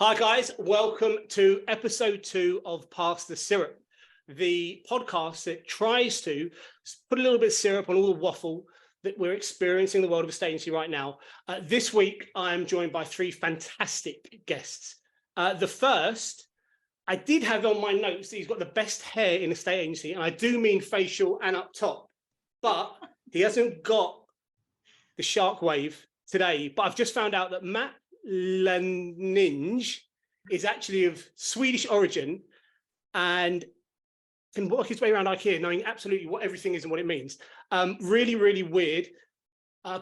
Hi guys, welcome to episode 2 of Pass the Syrup, the podcast that tries to put a little bit of syrup on all the waffle that we're experiencing in the world of estate agency right now. This week, I'm joined by 3 fantastic guests. The first, I did have on my notes that he's got the best hair in estate agency, and I do mean facial and up top, but he hasn't got the shark wave today. But I've just found out that Matt Lanninge is actually of Swedish origin and can work his way around IKEA knowing absolutely what everything is and what it means. Really, really weird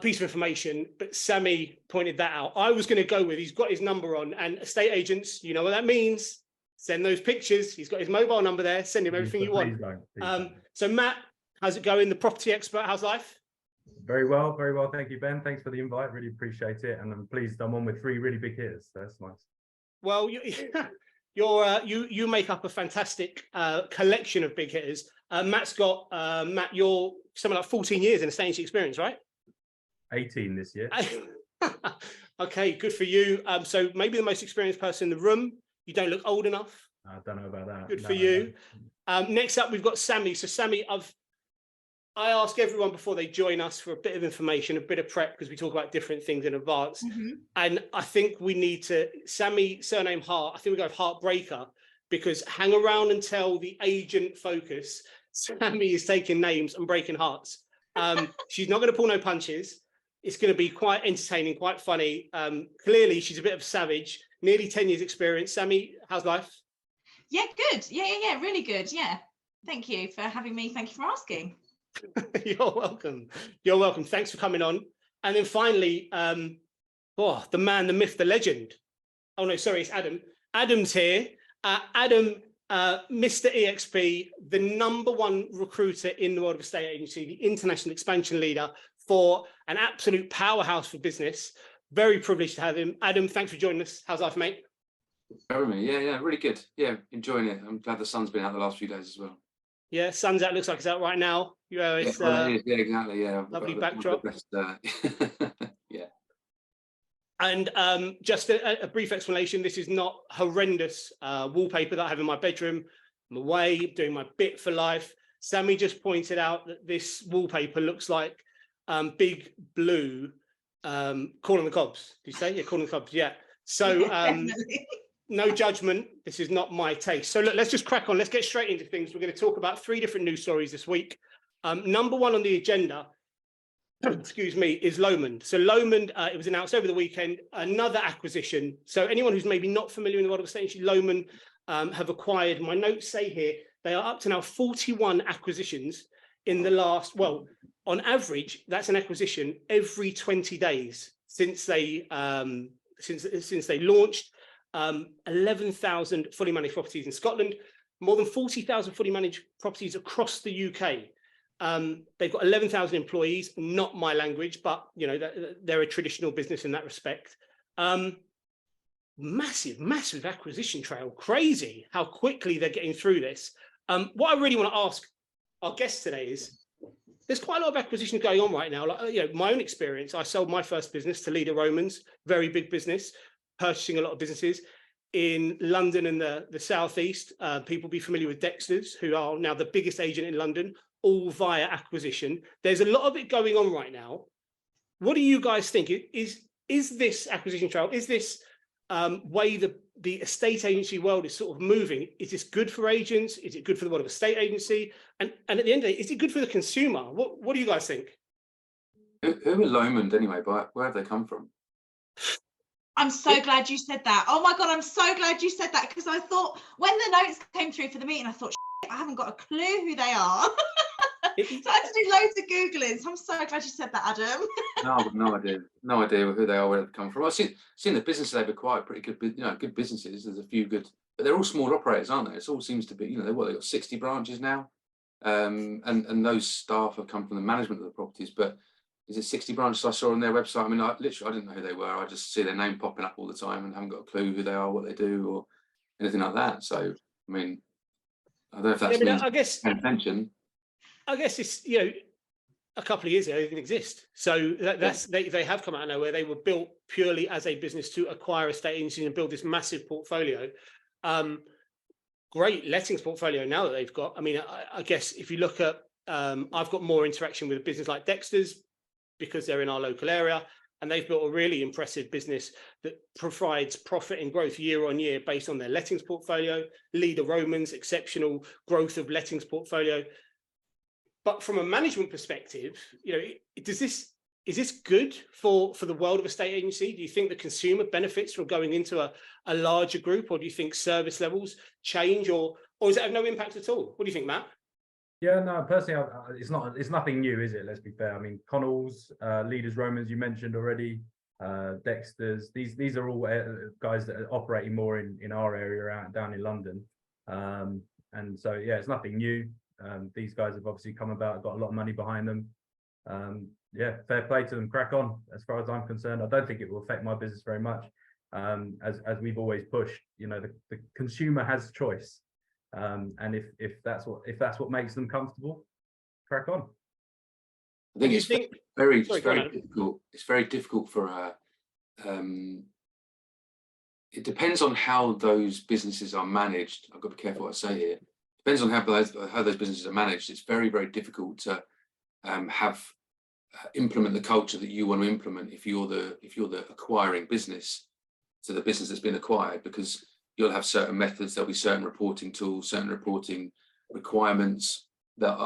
piece of information, but Sammie pointed that out. I was going to go with, he's got his number on, and estate agents, you know what that means. Send those pictures. He's got his mobile number there. Send him everything you want. So Matt, how's it going? The property expert, how's life? Very well, very well. Thank you, Ben. Thanks for the invite. Really appreciate it. And I'm pleased I'm on with 3 really big hitters. So that's nice. Well, you make up a fantastic collection of big hitters. Matt's got, Matt, you're something like 14 years in estate agency experience, right? 18 this year. Okay, good for you. So maybe the most experienced person in the room. You don't look old enough. I don't know about that. Good for you. Next up, we've got Sammie. So Sammie, I ask everyone before they join us for a bit of information, a bit of prep, because we talk about different things in advance. And I think we need to, Sammie, surname Hart, I think we go with Heartbreaker, because hang around and tell the agent focus, Sammie is taking names and breaking hearts. She's not going to pull no punches. It's going to be quite entertaining, quite funny. Clearly, she's a bit of a savage, nearly 10 years experience. Sammie, how's life? Yeah, good. Yeah, really good. Yeah. Thank you for having me. Thank you for asking. You're welcome. You're welcome. Thanks for coming on. And then finally, the man, the myth, the legend. Oh no, sorry, it's Adam. Adam's here. Adam, Mr. EXP, the #1 recruiter in the world of estate agency, the international expansion leader for an absolute powerhouse for business. Very privileged to have him. Adam, thanks for joining us. How's life, mate? Having me. Yeah, really good. Yeah, enjoying it. I'm glad the sun's been out the last few days as well. Yeah, sun's out. Looks like it's out right now. It's, yeah, exactly. Yeah, lovely backdrop. Yeah. And just a brief explanation. This is not horrendous wallpaper that I have in my bedroom. I'm away doing my bit for life. Sammie just pointed out that this wallpaper looks like Big Blue, Corn on the Cobs. Did you say? Yeah, Corn on the Cobs. Yeah. So no judgment. This is not my taste. So look, let's just crack on. Let's get straight into things. We're going to talk about 3 different news stories this week. #1 on the agenda, excuse me, is Lomond. So Lomond, it was announced over the weekend, another acquisition. So anyone who's maybe not familiar with the world of estate agency, Lomond have acquired, my notes say here, they are up to now 41 acquisitions in the last, well, on average, that's an acquisition every 20 days since they launched. 11,000 fully managed properties in Scotland, more than 40,000 fully managed properties across the UK. They've got 11,000 employees, not my language, but you know, they're a traditional business in that respect. Massive acquisition trail. Crazy how quickly they're getting through this. What I really want to ask our guests today is, there's quite a lot of acquisitions going on right now. Like, you know, my own experience, I sold my first business to Leader Romans, very big business, purchasing a lot of businesses in London and the southeast. People be familiar with Dexter's, who are now the biggest agent in London, all via acquisition. There's a lot of it going on right now. What do you guys think? Is this acquisition trail, is this way the estate agency world is sort of moving? Is this good for agents? Is it good for the world of estate agency? And at the end of the day, is it good for the consumer? What do you guys think? Who are Lomond anyway? Where have they come from? I'm so glad you said that. Oh my God, I'm so glad you said that, because I thought when the notes came through for the meeting, I thought, I haven't got a clue who they are. So I had to do loads of Googling. So I'm so glad you said that, Adam. No, I've got no idea who they are, where they've come from. I've seen the businesses they've acquired, pretty good, good businesses. There's a few good, but they're all small operators, aren't they? It all seems to be, they've got 60 branches now, and those staff have come from the management of the properties. But is it 60 branches I saw on their website? I mean, I didn't know who they were. I just see their name popping up all the time and haven't got a clue who they are, what they do, or anything like that. So, I mean, I don't know if that's I guess attention. I guess it's, a couple of years ago, they didn't exist. So they have come out of nowhere. They were built purely as a business to acquire estate agencies and build this massive portfolio. Great lettings portfolio now that they've got. I mean, I guess if you look at, I've got more interaction with a business like Dexter's because they're in our local area, and they've built a really impressive business that provides profit and growth year on year based on their lettings portfolio. Leader Romans, exceptional growth of lettings portfolio. But from a management perspective, you know, is this good for the world of estate agency? Do you think the consumer benefits from going into a larger group, or do you think service levels change, or does it have no impact at all? What do you think, Matt? Yeah, no, personally, it's nothing new, is it? Let's be fair. I mean, Connell's, Leaders Romans, you mentioned already, Dexter's. These are all guys that are operating more in our area down in London, and so yeah, it's nothing new. These guys have obviously come about, got a lot of money behind them. Yeah, fair play to them. Crack on. As far as I'm concerned, I don't think it will affect my business very much. As we've always pushed, you know, the consumer has choice. And if that's what makes them comfortable, crack on. I think it's very difficult. It's very difficult for it depends on how those businesses are managed. I've got to be careful what I say here. Depends on how those businesses are managed. It's very, very difficult to implement the culture that you want to implement if you're the acquiring business to the business that's been acquired, because you'll have certain methods, there'll be certain reporting tools, certain reporting requirements that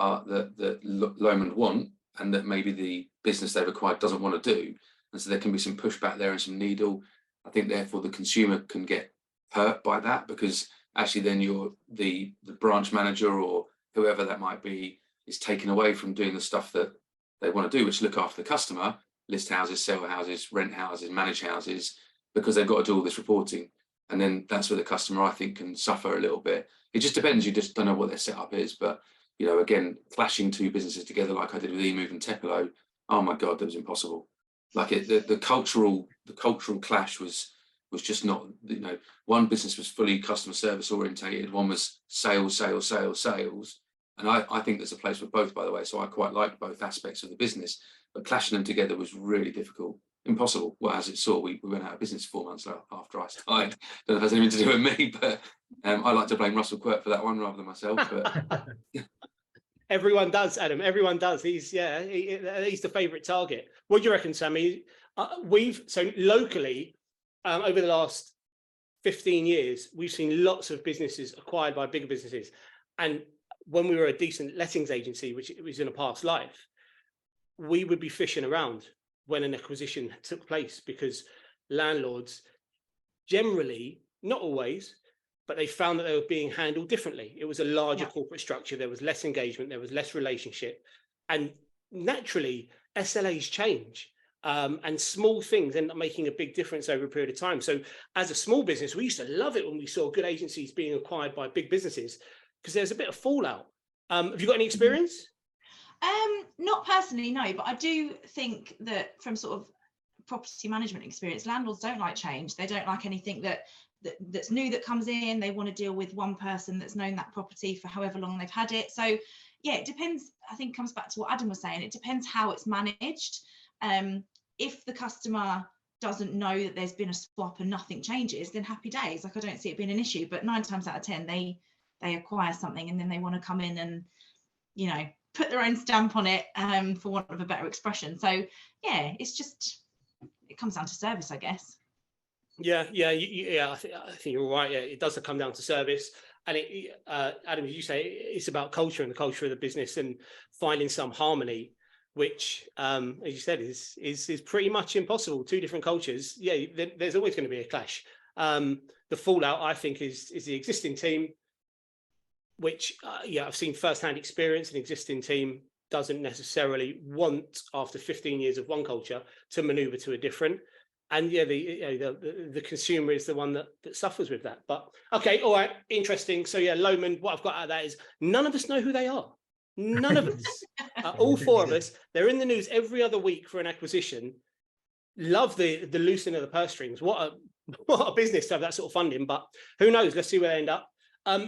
Lomond want, and that maybe the business they've acquired doesn't want to do. And so there can be some pushback there and some needle. I think therefore the consumer can get hurt by that, because actually then the branch manager or whoever that might be is taken away from doing the stuff that they want to do, which look after the customer, list houses, sell houses, rent houses, manage houses, because they've got to do all this reporting. And then that's where the customer, I think, can suffer a little bit. It just depends. You just don't know what their setup is. But, you know, again, clashing two businesses together like I did with eMove and Tepelo, oh my God, that was impossible. Like the cultural clash was just not, you know, one business was fully customer service orientated, one was sales. And I think there's a place for both, by the way. So I quite liked both aspects of the business, but clashing them together was really difficult. Impossible. Well, as it saw, we went out of business 4 months after I started. Don't know if it has anything to do with me, but I like to blame Russell Quirk for that one rather than myself. But everyone does, Adam. Everyone does. He's the favourite target. What do you reckon, Sammy? So locally, over the last 15 years, we've seen lots of businesses acquired by bigger businesses. And when we were a decent lettings agency, which it was in a past life, we would be fishing around when an acquisition took place, because landlords generally, not always, but they found that they were being handled differently. It was a larger corporate structure. There was less engagement. There was less relationship. And naturally, SLAs change. And small things end up making a big difference over a period of time. So as a small business, we used to love it when we saw good agencies being acquired by big businesses, because there's a bit of fallout. Have you got any experience? Not personally, no, but I do think that from sort of property management experience, landlords don't like change. They don't like anything that's new that comes in. They want to deal with one person that's known that property for however long they've had it. So yeah, it depends. I think it comes back to what Adam was saying. It depends how it's managed. If the customer doesn't know that there's been a swap and nothing changes, then happy days. Like, I don't see it being an issue. But 9 times out of 10, they acquire something and then they want to come in and, you know, put their own stamp on it, for want of a better expression. So yeah, it's just, it comes down to service, I guess. Yeah. I think you're right. Yeah, it does come down to service. And Adam, as you say, it's about culture and the culture of the business and finding some harmony, which, as you said, is pretty much impossible. 2 different cultures. Yeah, there's always going to be a clash. The fallout, I think, is the existing team, which, I've seen firsthand experience. An existing team doesn't necessarily want, after 15 years of one culture, to maneuver to a different. And yeah, the consumer is the one that suffers with that. But okay, all right, interesting. So yeah, Lomond, what I've got out of that is none of us know who they are. None of us. All 4 of us. They're in the news every other week for an acquisition. Love the loosening of the purse strings. What a business to have that sort of funding. But who knows? Let's see where they end up.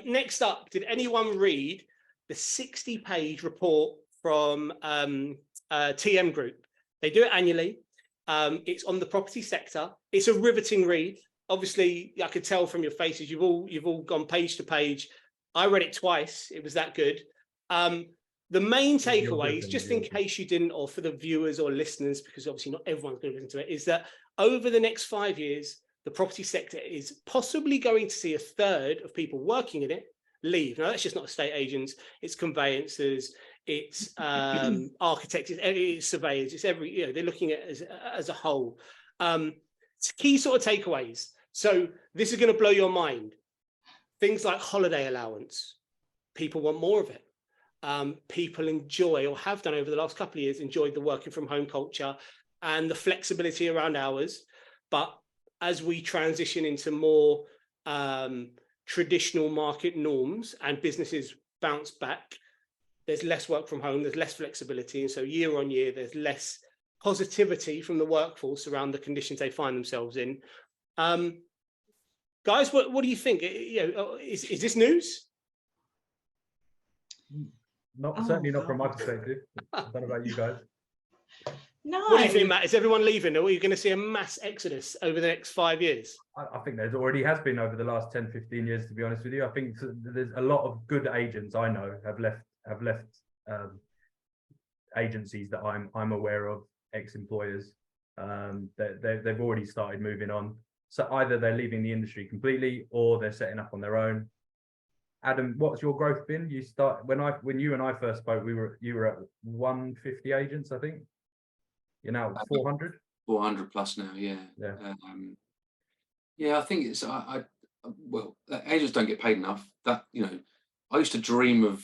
Next up, did anyone read the 60-page report from TM Group. They do it annually. It's on the property sector. It's a riveting read. Obviously, I could tell from your faces, you've all gone page to page. I read it twice. It was that good. The main takeaways, just in case you didn't, or for the viewers or listeners, because obviously not everyone's going to listen to it, is that over the next 5 years, the property sector is possibly going to see a third of people working in it leave. Now, that's just not estate agents, it's conveyancers, it's architects, it's surveyors, it's every, they're looking at it as a whole. Key sort of takeaways. So this is going to blow your mind. Things like holiday allowance. People want more of it. People enjoy, or have done over the last couple of years, enjoyed the working from home culture and the flexibility around hours. But as we transition into more traditional market norms and businesses bounce back, there's less work from home, there's less flexibility. And so year on year, there's less positivity from the workforce around the conditions they find themselves in. Guys, what do you think? Is this news? Certainly not from my perspective. I don't know about you guys. No. What do you think, Matt? Is everyone leaving, or are you going to see a mass exodus over the next 5 years? I think there's already has been over the last 10, 15 years, to be honest with you. I think there's a lot of good agents I know have left agencies that I'm aware of, ex-employers. They've already started moving on. So either they're leaving the industry completely, or they're setting up on their own. Adam, what's your growth been? You start when you and I first spoke, you were at 150 agents, I think. You're now at 400. 400 plus now, yeah. Yeah. I think it's well, agents don't get paid enough. That I used to dream of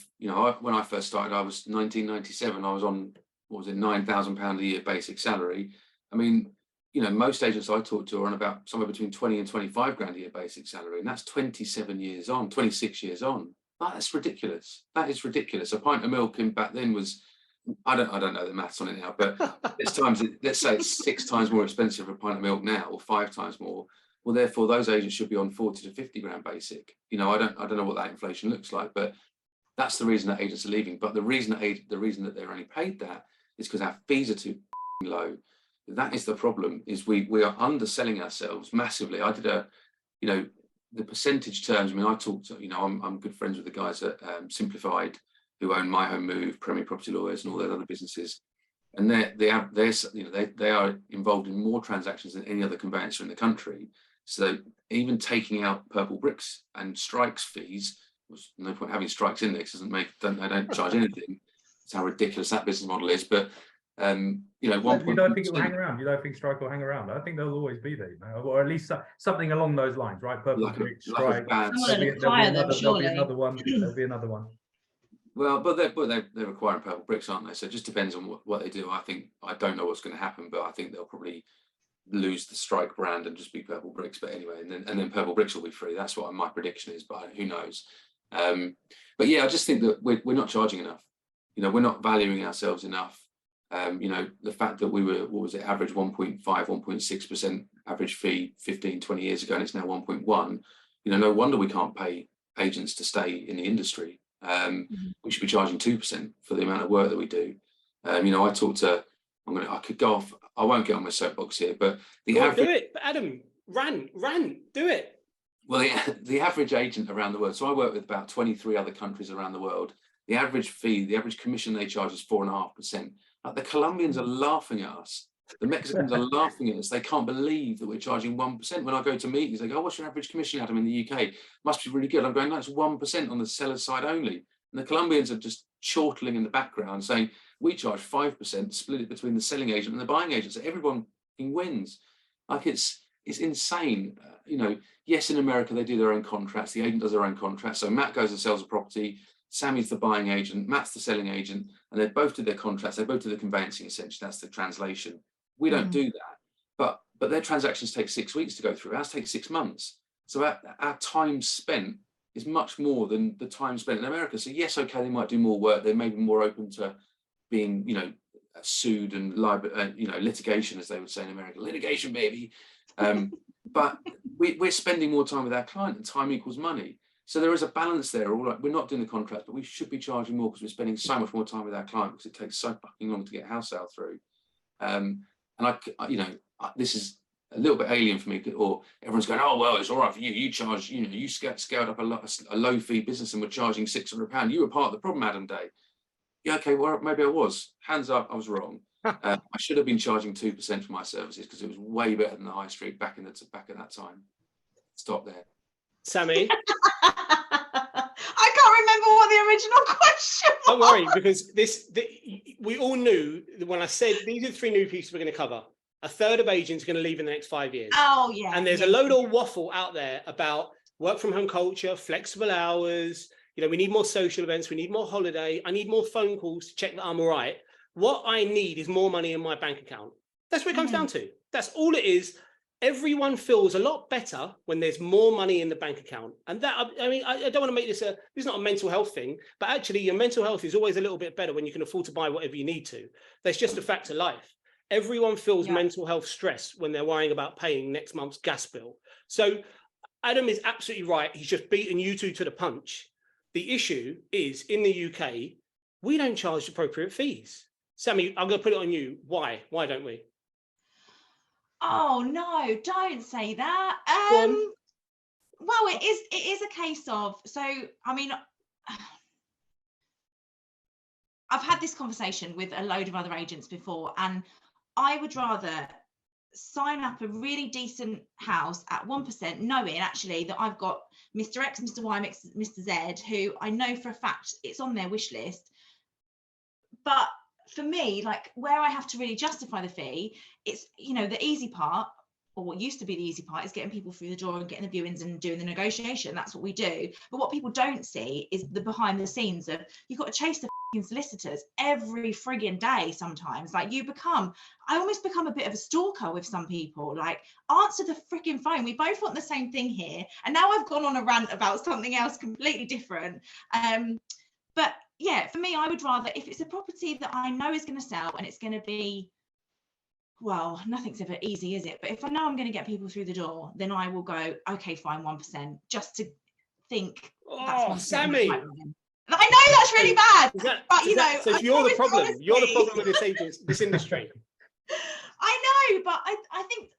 when I first started. I was 1997. I was on £9,000 a year basic salary. I mean, most agents I talk to are on about somewhere between 20 and 25 grand a year basic salary, and that's 26 years on. That's ridiculous. That is ridiculous. A pint of milk back then was, I don't know the maths on it now, but let's say it's 6 times more expensive for a pint of milk now, or 5 times more. Well, therefore, those agents should be on 40 to 50 grand basic. I don't know what that inflation looks like, but that's the reason that agents are leaving. But the reason that they're only paid that is because our fees are too low. That is the problem. Is we are underselling ourselves massively. I did the percentage terms. I mean, I talked to I'm good friends with the guys at Simplified, who own My Home Move, Premier Property Lawyers, and all those other businesses, and they are involved in more transactions than any other conveyancer in the country. So even taking out purple bricks and strikes fees, there's no point having strikes in this. They don't charge anything. That's how ridiculous that business model is. But you don't think it will hang around? You don't think strike will hang around? I think they'll always be there, or at least something along those lines, right? Purple brick, strike. There'll be another one. There'll be another one. Well, but they're requiring purple bricks, aren't they? So it just depends on what they do. I don't know what's going to happen, but I think they'll probably lose the strike brand and just be purple bricks. But anyway, and then purple bricks will be free. That's what my prediction is, but who knows? But yeah, I just think that we're not charging enough. We're not valuing ourselves enough. The fact that we were, average 1.5, 1.6% average fee 15, 20 years ago, and it's now 1.1. No wonder we can't pay agents to stay in the industry. We should be charging 2% for the amount of work that we do. I talked to, I could go off, I won't get on my soapbox here, but the average... Do it, Adam, rant, do it. Well, the average agent around the world, so I work with about 23 other countries around the world. The average fee, the average commission they charge is 4.5%. Like, the Colombians are laughing at us. The Mexicans are laughing at us. They can't believe that we're charging 1%. When I go to meetings, they go, "Oh, what's your average commission, Adam, in the UK? Must be really good." I'm going, "No, it's 1% on the seller's side only." And the Colombians are just chortling in the background saying, "We charge 5%, split it between the selling agent and the buying agent, so everyone wins." Like, it's insane. Yes, in America they do their own contracts. The agent does their own contracts. So Matt goes and sells a property. Sammy's the buying agent, Matt's the selling agent, and they both do their contracts. They both do the conveyancing, essentially. That's the translation. We don't do that, but their transactions take 6 weeks to go through. Ours takes 6 months. So our time spent is much more than the time spent in America. So yes, okay, they might do more work. They may be more open to being, sued and litigation, as they would say in America. Litigation, baby. But we're spending more time with our client, and time equals money. So there is a balance there. All right, we're not doing the contract, but we should be charging more because we're spending so much more time with our client because it takes so fucking long to get a house sale through. And this is a little bit alien for me, or everyone's going, oh, well, it's all right for you. You charge, you scaled up a low fee business and we're charging £600. You were part of the problem, Adam Day. Yeah, okay, well, maybe I was. Hands up, I was wrong. I should have been charging 2% for my services because it was way better than the high street back at that time. Stop there. Sammy? I can't remember what the original question was. Don't worry, because we all knew that when I said these are the 3 new pieces we're going to cover, a third of agents are going to leave in the next 5 years. Oh, yeah. And there's a load of waffle out there about work from home culture, flexible hours. We need more social events. We need more holiday. I need more phone calls to check that I'm all right. What I need is more money in my bank account. That's what it comes down to. That's all it is. Everyone feels a lot better when there's more money in the bank account. And that, I don't want to make this is not a mental health thing, but actually your mental health is always a little bit better when you can afford to buy whatever you need to. That's just a fact of life. Everyone feels mental health stress when they're worrying about paying next month's gas bill. So Adam is absolutely right. He's just beaten you two to the punch. The issue is in the UK, we don't charge appropriate fees. Sammy, I'm going to put it on you. Why? Why don't we? Oh no, don't say that. Well, it is a case of, so I mean, I've had this conversation with a load of other agents before, and I would rather sign up a really decent house at 1%, knowing actually that I've got Mr. X, Mr. Y, Mr. Z, who I know for a fact it's on their wish list. But for me, like where I have to really justify the fee, it's, the easy part, or what used to be the easy part, is getting people through the door and getting the viewings and doing the negotiation. That's what we do. But what people don't see is the behind the scenes of, you've got to chase the solicitors every frigging day sometimes. Like I almost become a bit of a stalker with some people. Like, answer the freaking phone. We both want the same thing here. And now I've gone on a rant about something else completely different. But yeah, for me, I would rather, if it's a property that I know is going to sell and it's going to be, well, nothing's ever easy, is it? But if I know I'm going to get people through the door, then I will go, okay, fine, 1%, just to think. Oh, Sammy. I know that's really bad, but so you're the problem. You're the problem with this industry. I know, but I think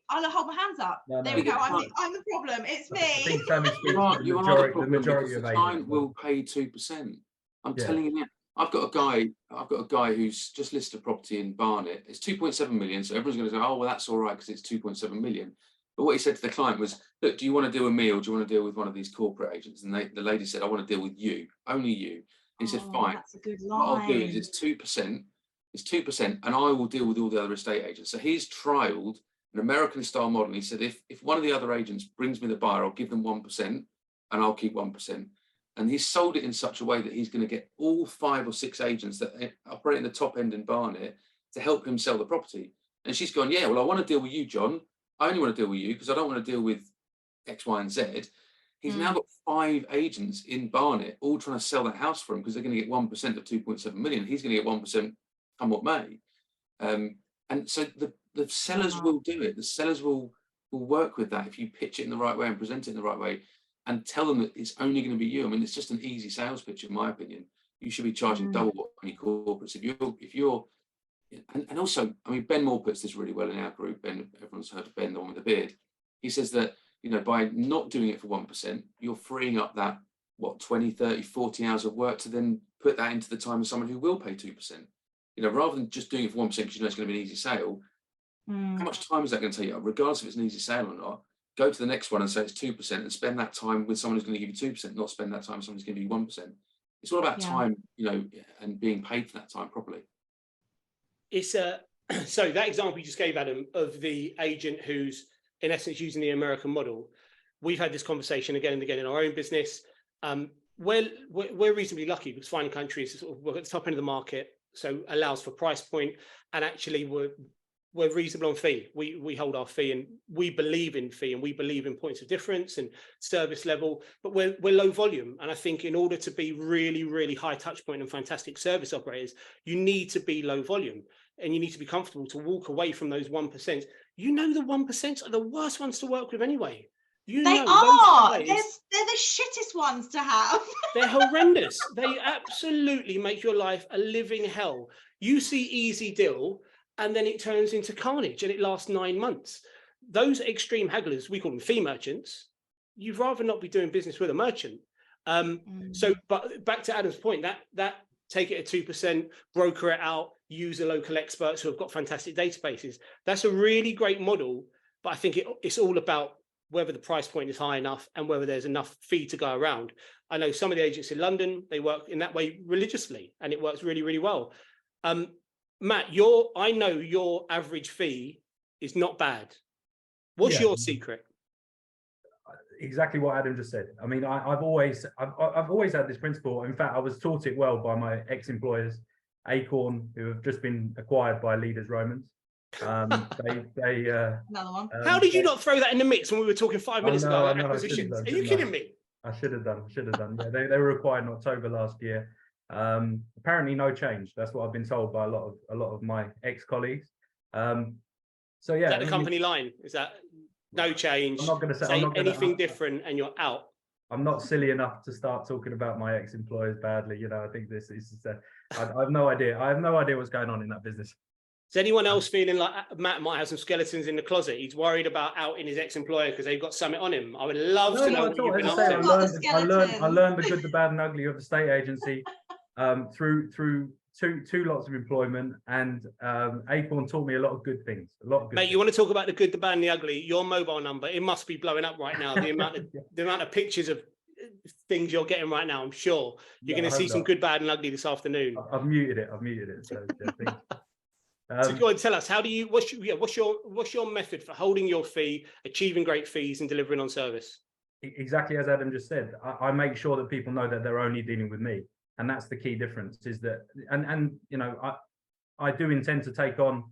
I'll hold my hands up. No, there we go. I'm the problem. It's me. I think Sammy speaks to the majority of client will pay 2%. I'm telling you now. I've got a guy who's just listed a property in Barnet. It's 2.7 million. So everyone's going to go, oh, well, that's all right because it's 2.7 million. But what he said to the client was, look, do you want to deal with me or do you want to deal with one of these corporate agents? And the lady said, I want to deal with you, only you. And he said, fine. That's a good line. What I'll do is it's 2%. It's 2%, and I will deal with all the other estate agents. So he's trialed an American style model. He said, if one of the other agents brings me the buyer, I'll give them 1% and I'll keep 1%. And he's sold it in such a way that he's going to get all 5 or 6 agents that operate in the top end in Barnet to help him sell the property. And she's gone, yeah, well, I want to deal with you, John. I only want to deal with you because I don't want to deal with X, Y, and Z. He's now got 5 agents in Barnet all trying to sell that house for him because they're going to get 1% of 2.7 million. He's going to get 1% come what may. And so the sellers will do it. The sellers will work with that if you pitch it in the right way and present it in the right way and tell them that it's only going to be you. I mean, it's just an easy sales pitch, in my opinion. You should be charging double what any corporates. If you're and also, I mean, Ben Moore puts this really well in our group. Ben, everyone's heard of Ben, the one with the beard. He says that, by not doing it for 1%, you're freeing up that, 20, 30, 40 hours of work to then put that into the time of someone who will pay 2%. Rather than just doing it for 1% because it's going to be an easy sale, how much time is that going to take you? Regardless if it's an easy sale or not, go to the next one and say it's 2% and spend that time with someone who's going to give you 2%, not spend that time with someone who's going to give you 1%. It's all about time, and being paid for that time properly. It's so that example you just gave, Adam, of the agent who's in essence using the American model. We've had this conversation again and again in our own business. We're reasonably lucky because Fine & Country is we're at the top end of the market, so allows for price point, and actually we're reasonable on fee. We hold our fee, and we believe in fee, and we believe in points of difference and service level, but we're low volume. And I think in order to be really, really high touch point and fantastic service operators, you need to be low volume, and you need to be comfortable to walk away from those 1%. The 1% are the worst ones to work with anyway. You They know, are. those guys, They're the shittest ones to have. they're horrendous. They absolutely make your life a living hell. You see easy deal, and then it turns into carnage, and it lasts 9 months. Those extreme hagglers, we call them fee merchants. You'd rather not be doing business with a merchant. So, but back to Adam's point, that take it at 2%, broker it out, use the local experts who have got fantastic databases. That's a really great model, but I think it's all about whether the price point is high enough and whether there's enough fee to go around. I know some of the agents in London, they work in that way religiously, and it works really, really well. Matt, I know your average fee is not bad. What's your secret? Exactly what Adam just said. I mean, I've always had this principle. In fact, I was taught it well by my ex-employers, Acorn, who have just been acquired by Leaders Romans. Another one. How did you not throw that in the mix when we were talking 5 minutes ago about I acquisitions? done, Are you kidding me? I should have done. Yeah, they were acquired in October last year. Apparently, no change. That's what I've been told by a lot of my ex-colleagues. So yeah, Is that the company line? Is that no change? I'm not going to say anything different, and you're out. I'm not silly enough to start talking about my ex-employers badly. You know, I think this is. I have no idea. I have no idea what's going on in that business. Is anyone else feeling like Matt might have some skeletons in the closet? He's worried about outing his ex-employer because they've got something on him. I would love to know what you've been up to. I learned the good, the bad, and ugly of the state agency through two lots of employment, and Acorn taught me a lot of good things. Mate, you want to talk about the good, the bad, and the ugly? Your mobile number, it must be blowing up right now. The amount of pictures of things you're getting right now, I'm sure you're going to see some good, bad, and ugly this afternoon. I've muted it. So, so go and tell us, what's your method for holding your fee, achieving great fees, and delivering on service? Exactly as Adam just said, I make sure that people know that they're only dealing with me, and that's the key difference. Is that and you know, I do intend to take on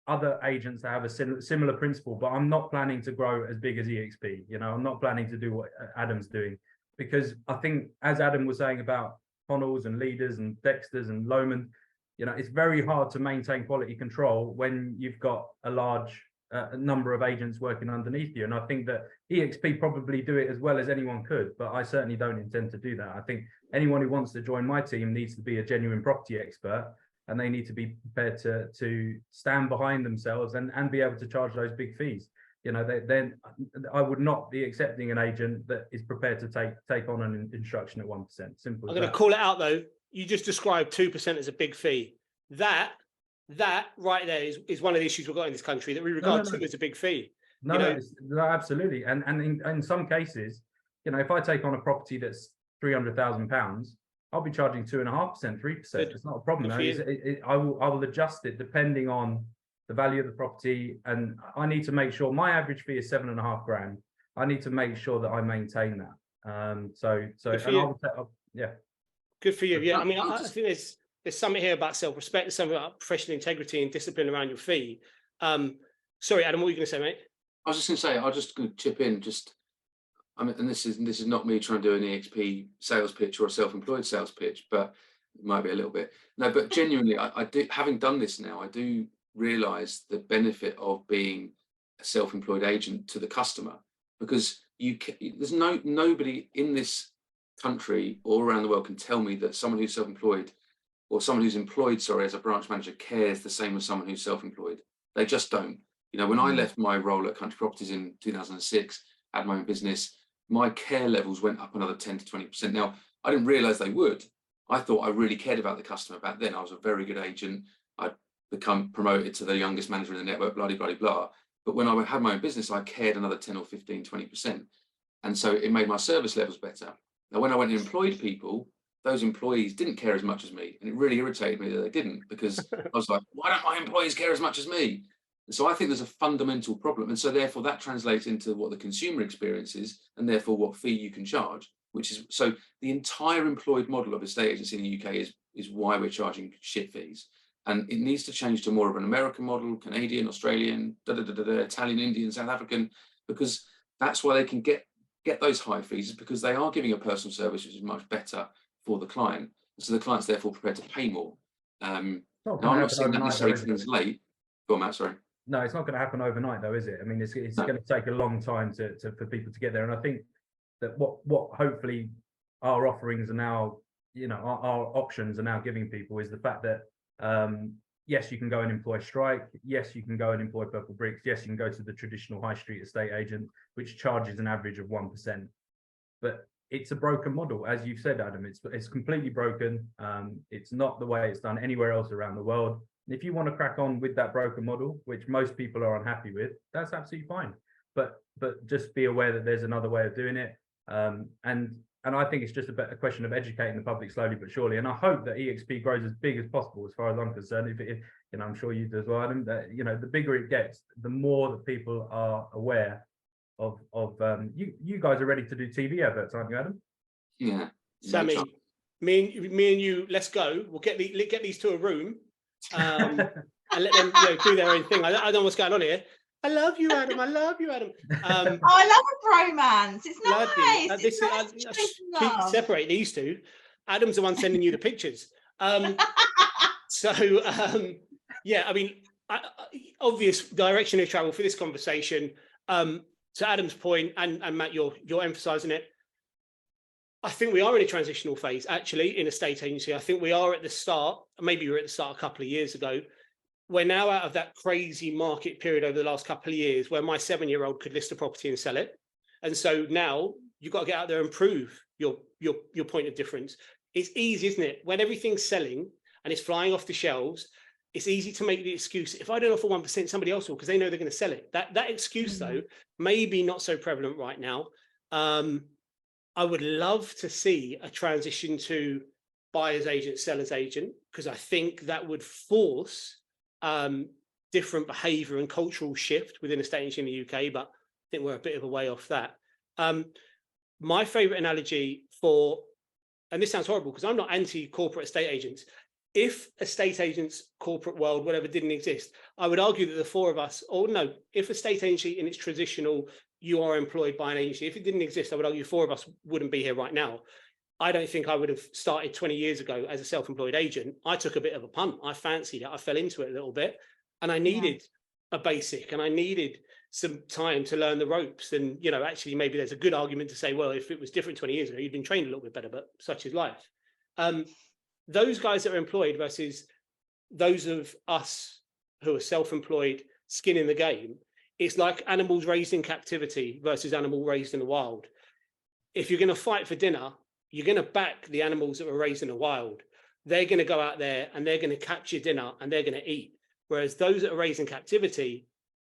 other agents that have a similar principle, but I'm not planning to grow as big as EXP. You know, I'm not planning to do what Adam's doing, because I think, as Adam was saying about Connells and Leaders and Dexters and Lomond, you know, it's very hard to maintain quality control when you've got a large number of agents working underneath you. And I think that EXP probably do it as well as anyone could, but I certainly don't intend to do that. I think anyone who wants to join my team needs to be a genuine property expert, and they need to be prepared to stand behind themselves and be able to charge those big fees. You know, then I would not be accepting an agent that is prepared to take on an instruction at 1%. Simple. I'm going to call it out though. You just described 2% as a big fee. That right there is one of the issues we've got in this country, that we regard to as a big fee. No, absolutely. And in some cases, you know, if I take on a property that's £300,000, I'll be charging 2.5%, 3%. It's not a problem. I will adjust it depending on the value of the property, and I need to make sure my average fee is 7.5 grand. I need to make sure that I maintain that. Yeah. Good for you. Yeah, I mean, I think there's something here about self-respect. There's something about professional integrity and discipline around your fee. Sorry, Adam, what were you going to say, mate? I was just going to say, I'll just chip in. I mean, and this is not me trying to do an EXP sales pitch or a self-employed sales pitch, but it might be a little bit. No, but genuinely, I do. Having done this now, I do realise the benefit of being a self-employed agent to the customer, because there's nobody in this country or around the world can tell me that someone who's self-employed or someone who's employed, as a branch manager, cares the same as someone who's self-employed. They just don't. You know, when I left my role at Country Properties in 2006, had my own business, my care levels went up another 10 to 20%. Now, I didn't realise they would. I thought I really cared about the customer back then. I was a very good agent. I'd become promoted to the youngest manager in the network, blah, blah, blah. But when I had my own business, I cared another 10 or 15, 20%. And so it made my service levels better. Now, when I went and employed people, those employees didn't care as much as me. And it really irritated me that they didn't, because I was like, why don't my employees care as much as me? And so I think there's a fundamental problem. And so therefore that translates into what the consumer experience is, and therefore what fee you can charge, which is, so the entire employed model of estate agency in the UK is why we're charging shit fees. And it needs to change to more of an American model, Canadian, Australian, Italian, Indian, South African, because that's why they can get those high fees, because they are giving a personal service which is much better for the client. So the client's therefore prepared to pay more. Now, I'm not saying that necessarily things late. Go on, Matt, sorry. No, it's not going to happen overnight, though, is it? I mean, it's No. going to take a long time for people to get there. And I think that what hopefully our offerings are now, our options are now giving people is the fact that, yes, you can go and employ Strike. Yes, you can go and employ Purple Bricks. Yes, you can go to the traditional high street estate agent, which charges an average of 1%. But it's a broken model, as you've said, Adam. It's completely broken. It's not the way it's done anywhere else around the world. And if you want to crack on with that broken model, which most people are unhappy with, that's absolutely fine. But just be aware that there's another way of doing it. And I think it's just a question of educating the public slowly but surely. And I hope that EXP grows as big as possible, as far as I'm concerned. If I'm sure you do as well, Adam. That the bigger it gets, the more that people are aware of you guys are ready to do TV adverts, aren't you, Adam? Yeah. Sammy, me and you, let's go. We'll get these to a room and let them do their own thing. I don't know what's going on here. I love you, Adam. I love you, Adam. I love a bromance. It's nice. Separate these two. Adam's the one sending you the pictures. Yeah, I mean, obvious direction of travel for this conversation. To Adam's point, and Matt, you're emphasising it. I think we are in a transitional phase, actually, in a state agency. I think we are at the start. Maybe we were at the start a couple of years ago. We're now out of that crazy market period over the last couple of years where my 7-year-old could list a property and sell it. And so now you've got to get out there and prove your point of difference. It's easy, isn't it? When everything's selling and it's flying off the shelves, it's easy to make the excuse, if I don't offer 1%, somebody else will, because they know they're going to sell it. That excuse, though, may be not so prevalent right now. I would love to see a transition to buyer's agent, seller's agent, because I think that would force different behaviour and cultural shift within estate agency in the UK, but I think we're a bit of a way off that. My favourite analogy for, and this sounds horrible because I'm not anti-corporate estate agents. If estate agents, corporate world, whatever, didn't exist, I would argue that the four of us, or no, if estate agency in its traditional, you are employed by an agency, if it didn't exist, I would argue 4 of us wouldn't be here right now. I don't think I would have started 20 years ago as a self-employed agent. I took a bit of a punt. I fancied it. I fell into it a little bit, and I needed a basic, and I needed some time to learn the ropes. And, actually, maybe there's a good argument to say, well, if it was different 20 years ago, you'd been trained a little bit better, but such is life. Those guys that are employed versus those of us who are self-employed, skin in the game, it's like animals raised in captivity versus animal raised in the wild. If you're going to fight for dinner, you're going to back the animals that were raised in the wild. They're going to go out there and they're going to capture dinner and they're going to eat. Whereas those that are raised in captivity,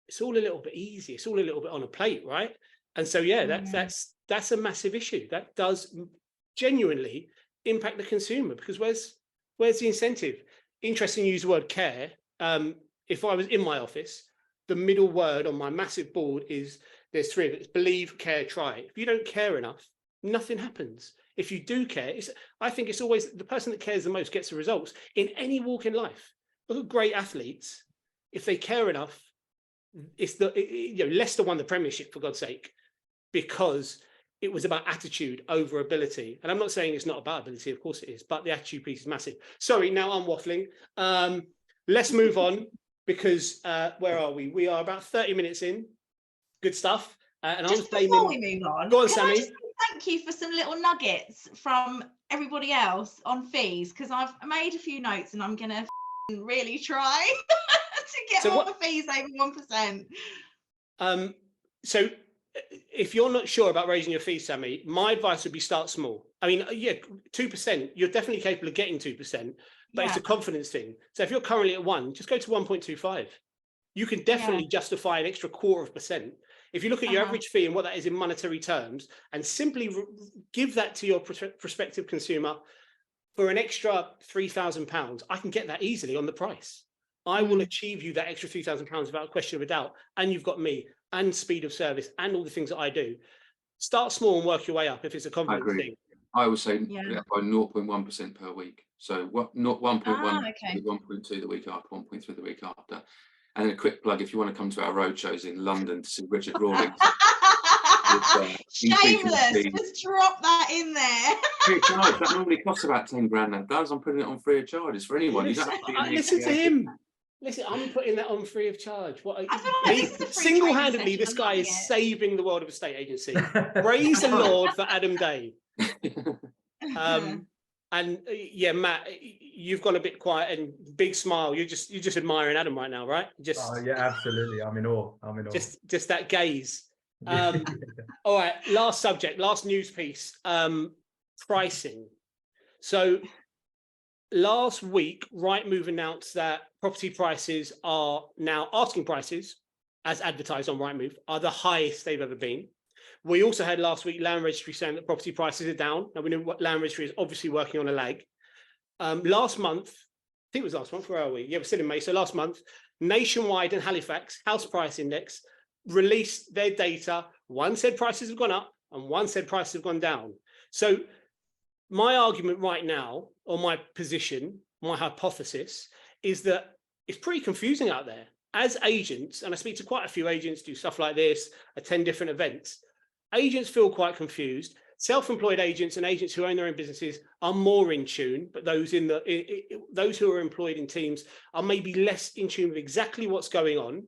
it's all a little bit easy. It's all a little bit on a plate, right? And so, that's a massive issue. That does genuinely impact the consumer, because where's the incentive? Interesting you use the word care. If I was in my office, the middle word on my massive board is, there's 3 of it: believe, care, try. If you don't care enough, nothing happens. If you do care, I think it's always the person that cares the most gets the results in any walk in life. Look at great athletes. If they care enough, it's Leicester won the Premiership, for God's sake, because it was about attitude over ability. And I'm not saying it's not about ability, of course it is, but the attitude piece is massive. Sorry, now I'm waffling. Let's move on, because where are we? We are about 30 minutes in. Good stuff. And just before we move on, go on, Sammy. Thank you for some little nuggets from everybody else on fees, because I've made a few notes and I'm going to really try to get more fees over 1%. So if you're not sure about raising your fees, Sammy, my advice would be start small. I mean, 2%, you're definitely capable of getting 2%, but it's a confidence thing. So if you're currently at 1, just go to 1.25. You can definitely justify an extra 0.25%. If you look at your average fee and what that is in monetary terms, and simply give that to your prospective consumer for an extra £3,000, I can get that easily on the price. I will achieve you that extra £3,000 without a question of a doubt. And you've got me and speed of service and all the things that I do. Start small and work your way up if it's a confidence thing. I would say by 0.1% per week. So not 1.1, 1.2 the week after, 1.3 the week after. And a quick plug, if you want to come to our road shows in London to see Richard Rawlings. Shameless, just drop that in there. Free of charge. That normally costs about 10 grand. That does. I'm putting it on free of charge. It's for anyone. Listen to him. Listen, I'm putting that on free of charge. What? I feel like this is a free Single-handedly, training this session, guy I'm is loving it. saving the world of estate agency. Praise the Lord for Adam Day. And yeah, Matt, you've gone a bit quiet and big smile. You're just admiring Adam right now, right? Just Oh, yeah, absolutely. I'm in awe. just that gaze. All right, last subject, last news piece. Pricing. So last week, Rightmove announced that property prices are now asking prices, as advertised on Rightmove, are the highest they've ever been. We also had last week Land Registry saying that property prices are down. Now we know what Land Registry is obviously working on a lag. Last month, I think it was last month, where are we? Yeah, we're still in May. So last month, Nationwide and Halifax House Price Index released their data. One said prices have gone up and one said prices have gone down. So my argument right now, or my position, my hypothesis, is that it's pretty confusing out there. As agents, and I speak to quite a few agents, do stuff like this, attend different events, agents feel quite confused. Self-employed agents and agents who own their own businesses are more in tune, but those who are employed in teams are maybe less in tune with exactly what's going on.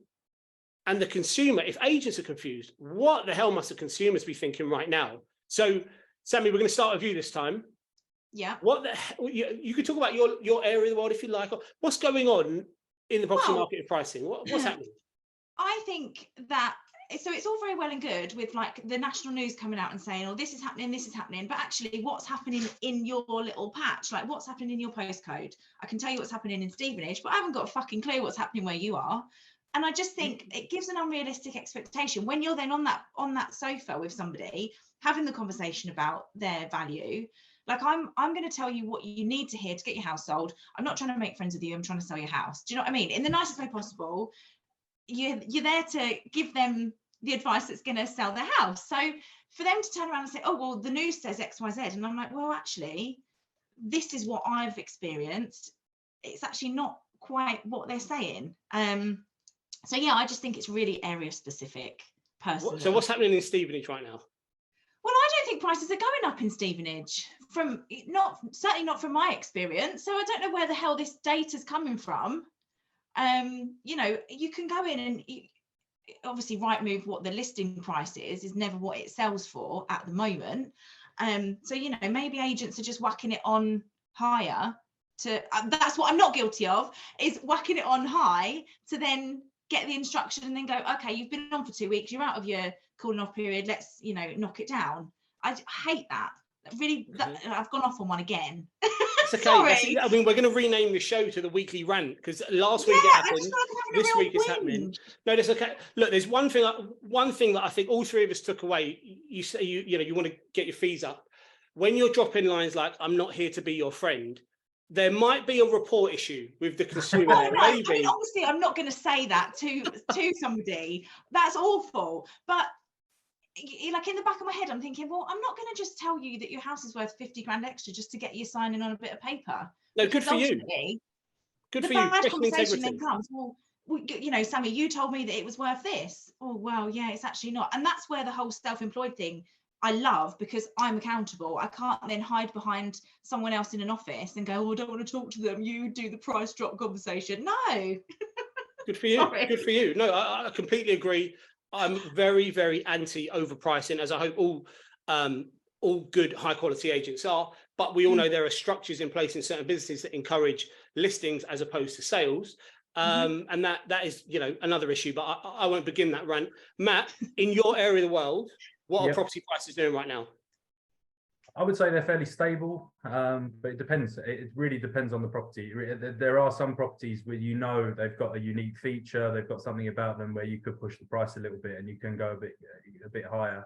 And the consumer, if agents are confused, what the hell must the consumers be thinking right now? So, Sammie, we're going to start with you this time. Yeah. What the hell, you could talk about your area of the world if you like. What's going on in the property market of pricing? What's happening? I think that, so it's all very well and good with like the national news coming out and saying, oh, this is happening, but actually what's happening in your little patch, like what's happening in your postcode? I can tell you what's happening in Stevenage, but I haven't got a fucking clue what's happening where you are. And I just think it gives an unrealistic expectation when you're then on that sofa with somebody having the conversation about their value. Like I'm going to tell you what you need to hear to get your house sold. I'm not trying to make friends with you. I'm trying to sell your house. Do you know what I mean? In the nicest way possible. You're there to give them the advice that's going to sell their house. So for them to turn around and say, oh, well, the news says X, Y, Z. And I'm like, well, actually, this is what I've experienced. It's actually not quite what they're saying. So, yeah, I just think it's really area specific, personally. So what's happening in Stevenage right now? Well, I don't think prices are going up in Stevenage, certainly not from my experience. So I don't know where the hell this data's coming from. You know, you can go in and obviously Rightmove, what the listing price is never what it sells for at the moment. So, you know, maybe agents are just whacking it on higher to, that's what I'm not guilty of, is whacking it on high to then get the instruction and then go, okay, you've been on for 2 weeks, you're out of your cooling off period, let's, you know, knock it down. I hate that. Really, I've gone off on one again. It's okay. Sorry. I mean, we're going to rename the show to the Weekly Rant because last week it happened. This week it's happening. No, that's okay. Look, there's one thing that I think all three of us took away. You say you want to get your fees up. When you're dropping lines like "I'm not here to be your friend," there might be a report issue with the consumer. Oh, no. Maybe. I mean, obviously, I'm not going to say that to somebody. That's awful. But like in the back of my head, I'm thinking, well, I'm not going to just tell you that your house is worth 50 grand extra just to get you signing on a bit of paper. No, good for you. Good for you. The bad conversation then comes, well, you know, Sammie, you told me that it was worth this. Oh, well, yeah, it's actually not. And that's where the whole self-employed thing I love, because I'm accountable. I can't then hide behind someone else in an office and go, oh, I don't want to talk to them. You do the price drop conversation. No. Good for you. Sorry. Good for you. No, I completely agree. I'm very, very anti overpricing, as I hope all good high quality agents are. But we all know there are structures in place in certain businesses that encourage listings as opposed to sales. And that is, you know, another issue, but I won't begin that rant. Matt, in your area of the world, what are property prices doing right now? I would say they're fairly stable, but it depends. It really depends on the property. There are some properties where, you know, they've got a unique feature, they've got something about them where you could push the price a little bit and you can go a bit higher.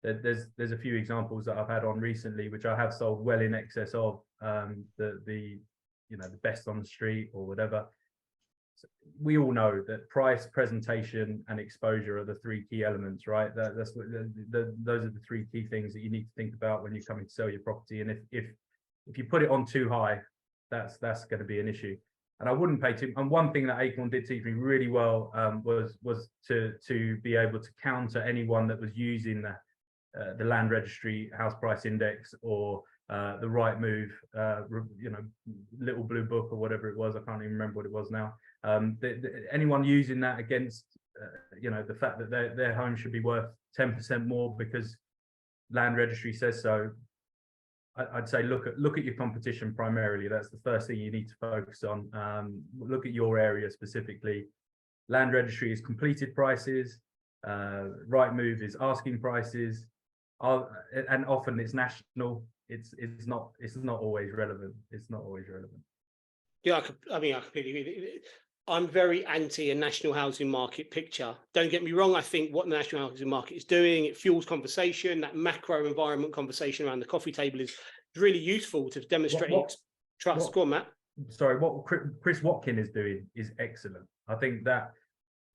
There's a few examples that I've had on recently which I have sold well in excess of the best on the street or whatever. So we all know that price, presentation, and exposure are the three key elements, right? That's what those are the three key things that you need to think about when you're coming to sell your property. And if you put it on too high, that's going to be an issue. And I wouldn't pay too. And one thing that Acorn did teach me really well was to be able to counter anyone that was using the Land Registry House Price Index or the Rightmove, little blue book or whatever it was. I can't even remember what it was now. Anyone using that against, the fact that their home should be worth 10% more because land registry says so, I'd say look at your competition primarily. That's the first thing you need to focus on. Look at your area specifically. Land registry is completed prices. Rightmove is asking prices, and often it's national. It's not always relevant. It's not always relevant. Yeah, I completely agree. I'm very anti a national housing market picture. Don't get me wrong. I think what the national housing market is doing, it fuels conversation. That macro environment conversation around the coffee table is really useful to demonstrating trust. Go on, Matt. Sorry, what Chris Watkin is doing is excellent. I think that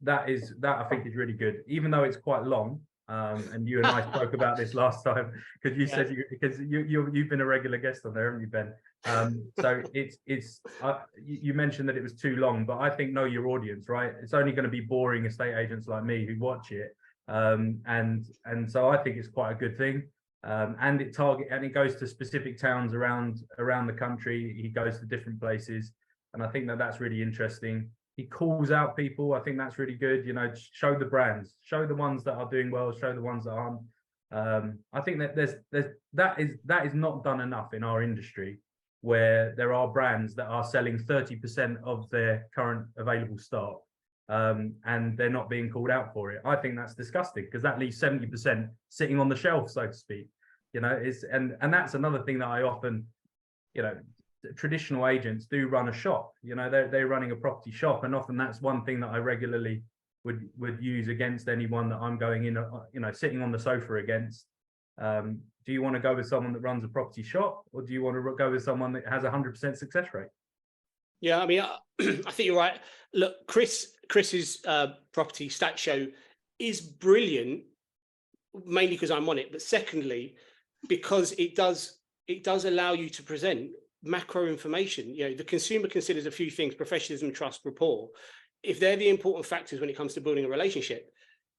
I think is really good, even though it's quite long. And you and I spoke about this last time because you said you've been a regular guest on there, haven't you, Ben? So you mentioned that it was too long, but I think know your audience, right? It's only going to be boring estate agents like me who watch it, and so I think it's quite a good thing. And it goes to specific towns around the country. He goes to different places, and I think that's really interesting. He calls out people. I think that's really good. Show the brands, show the ones that are doing well, show the ones that aren't. I think that that is not done enough in our industry, where there are brands that are selling 30% of their current available stock, and they're not being called out for it. I think that's disgusting because that leaves 70% sitting on the shelf, so to speak. And that's another thing that I often, traditional agents do run a shop. They're running a property shop, and often that's one thing that I regularly would use against anyone that I'm going in, sitting on the sofa against. Do you want to go with someone that runs a property shop, or do you want to go with someone that has 100% success rate? Yeah, I mean, I think you're right. Look, Chris's property stat show is brilliant, mainly because I'm on it, but secondly, because it does allow you to present macro information. The consumer considers a few things: professionalism, trust, rapport. If they're the important factors when it comes to building a relationship,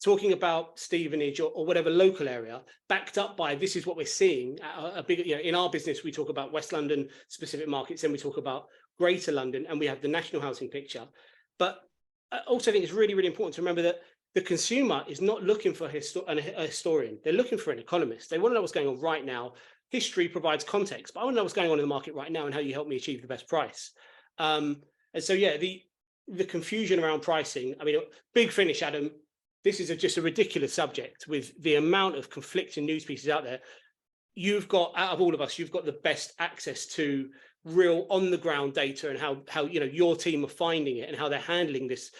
talking about Stevenage or whatever local area, backed up by this is what we're seeing. A big, in our business, we talk about West London specific markets, then we talk about Greater London, and we have the national housing picture. But I also think it's really, really important to remember that the consumer is not looking for a historian. They're looking for an economist. They want to know what's going on right now. History provides context, but I want to know what's going on in the market right now and how you help me achieve the best price. And so, yeah, the confusion around pricing. I mean, big finish, Adam. This is just a ridiculous subject with the amount of conflicting news pieces out there. You've got, out of all of us, you've got the best access to real on the ground data and how your team are finding it and how they're handling this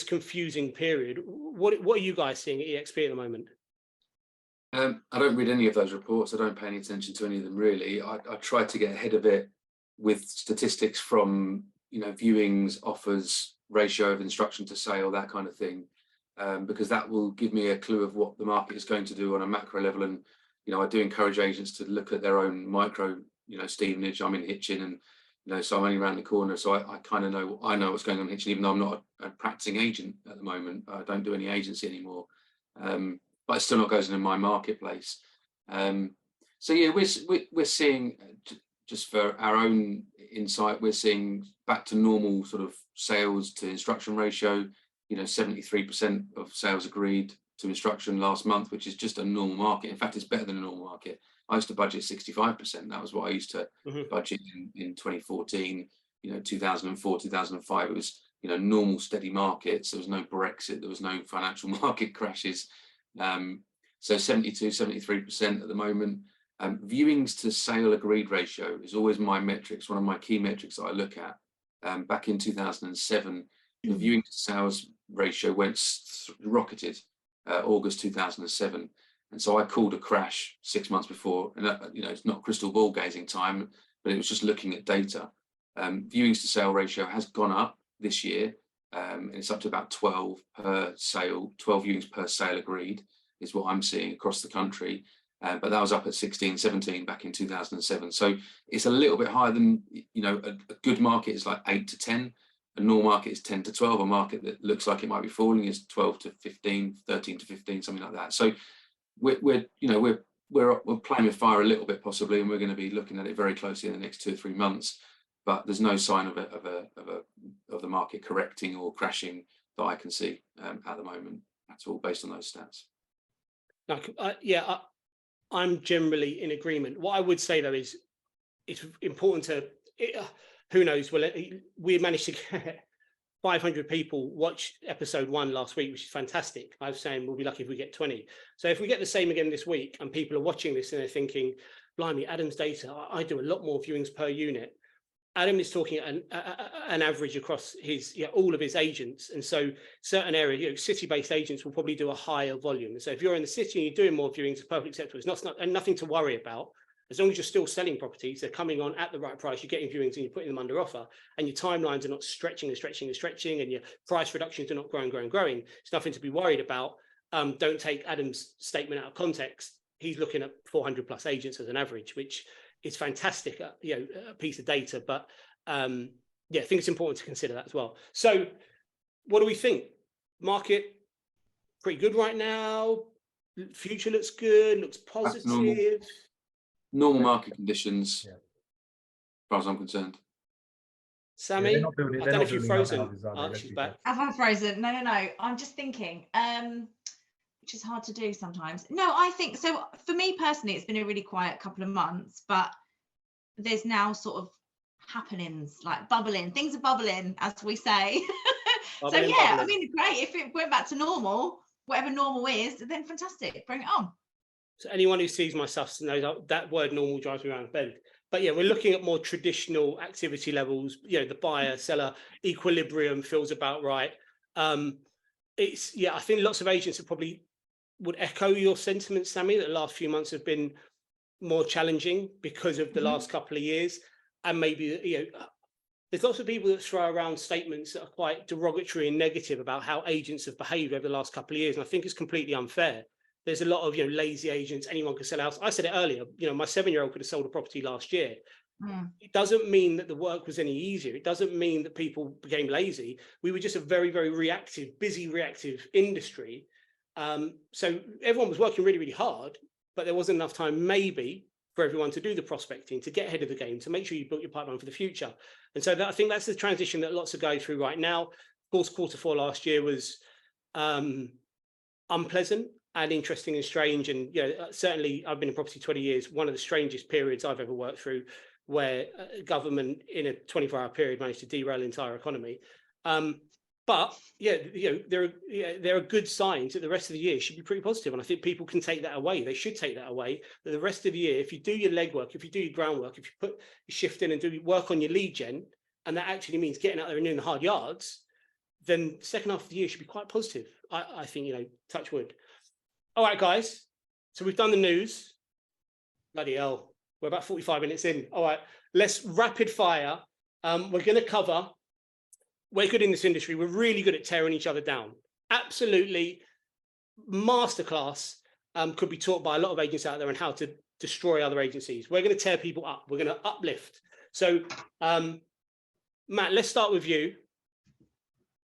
confusing period. What are you guys seeing at EXP at the moment? I don't read any of those reports. I don't pay any attention to any of them, really. I try to get ahead of it with statistics from, viewings, offers, ratio of instruction to sale, that kind of thing, because that will give me a clue of what the market is going to do on a macro level. And, I do encourage agents to look at their own micro, Stevenage. I'm in Hitchin, and, so I'm only around the corner. So I kind of know, what's going on in Hitchin, even though I'm not a practicing agent at the moment. I don't do any agency anymore. But it still not goes into my marketplace. So yeah, we're seeing, just for our own insight, we're seeing back to normal sort of sales to instruction ratio. 73% of sales agreed to instruction last month, which is just a normal market. In fact, it's better than a normal market. I used to budget 65%. That was what I used to budget in 2014. 2004, 2005. It was normal steady markets. There was no Brexit. There was no financial market crashes. So 73% at the moment. Viewings to sale agreed ratio is always my metrics, one of my key metrics that I look at. Back in 2007, the viewing to sales ratio rocketed, August 2007. And so I called a crash 6 months before, and it's not crystal ball gazing time, but it was just looking at data. Viewings to sale ratio has gone up this year. And it's up to about 12 per sale, 12 viewings per sale agreed is what I'm seeing across the country. But that was up at 16, 17 back in 2007. So it's a little bit higher than, a good market is like 8 to 10. A normal market is 10 to 12. A market that looks like it might be falling is 12 to 15, 13 to 15, something like that. So we're playing with fire a little bit possibly, and we're going to be looking at it very closely in the next 2 or 3 months. but there's no sign of the market correcting or crashing that I can see at the moment at all, based on those stats. I'm generally in agreement. What I would say though is it's important to. Who knows? Well, we managed to get 500 people watch episode 1 last week, which is fantastic. I was saying we'll be lucky if we get 20. So if we get the same again this week and people are watching this and they're thinking, blimey, Adam's data, I do a lot more viewings per unit. Adam is talking an average across his all of his agents. And so certain areas, city-based agents will probably do a higher volume. So if you're in the city and you're doing more viewings, it's perfectly acceptable. It's not nothing to worry about. As long as you're still selling properties, they're coming on at the right price, you're getting viewings and you're putting them under offer, and your timelines are not stretching, and your price reductions are not growing. It's nothing to be worried about. Don't take Adam's statement out of context. He's looking at 400 plus agents as an average, which is fantastic, a piece of data. But I think it's important to consider that as well. So what do we think? Market pretty good right now. Future looks good, looks positive. Normal market conditions, as far as I'm concerned. Sammie, I don't know if you've frozen. She's back. Have I frozen? No. I'm just thinking, which is hard to do sometimes. No, I think so. For me personally, it's been a really quiet couple of months, but there's now sort of happenings, like bubbling. Things are bubbling, as we say. Bubbling. I mean, great. If it went back to normal, whatever normal is, then fantastic. Bring it on. So anyone who sees my stuff knows that word normal drives me around the bend. But we're looking at more traditional activity levels. The buyer seller equilibrium feels about right. I think lots of agents probably would echo your sentiment, Sammie, that the last few months have been more challenging because of the last couple of years. And maybe there's lots of people that throw around statements that are quite derogatory and negative about how agents have behaved over the last couple of years. And I think it's completely unfair. There's a lot of lazy agents. Anyone can sell a house. I said it earlier. My 7-year-old could have sold a property last year. It doesn't mean that the work was any easier. It doesn't mean that people became lazy. We were just a very, very busy reactive industry. So everyone was working really, really hard, but there wasn't enough time maybe for everyone to do the prospecting, to get ahead of the game, to make sure you built your pipeline for the future. And so I think that's the transition that lots are going through right now. Of course, Q4 last year was unpleasant and interesting and strange. And certainly I've been in property 20 years. One of the strangest periods I've ever worked through, where government in a 24-hour period managed to derail the entire economy. But there are good signs that the rest of the year should be pretty positive, and I think people can take that away. They should take that away. That the rest of the year, if you do your legwork, if you do your groundwork, if you put your shift in and do work on your lead gen, and that actually means getting out there and doing the hard yards, then the second half of the year should be quite positive. I think, touch wood. All right, guys. So we've done the news. Bloody hell, we're about 45 minutes in. All right, let's rapid fire. We're going to cover. We're good in this industry. We're really good at tearing each other down. Absolutely masterclass. Could be taught by a lot of agents out there on how to destroy other agencies. We're going to tear people up. We're going to uplift. So, Matt, let's start with you.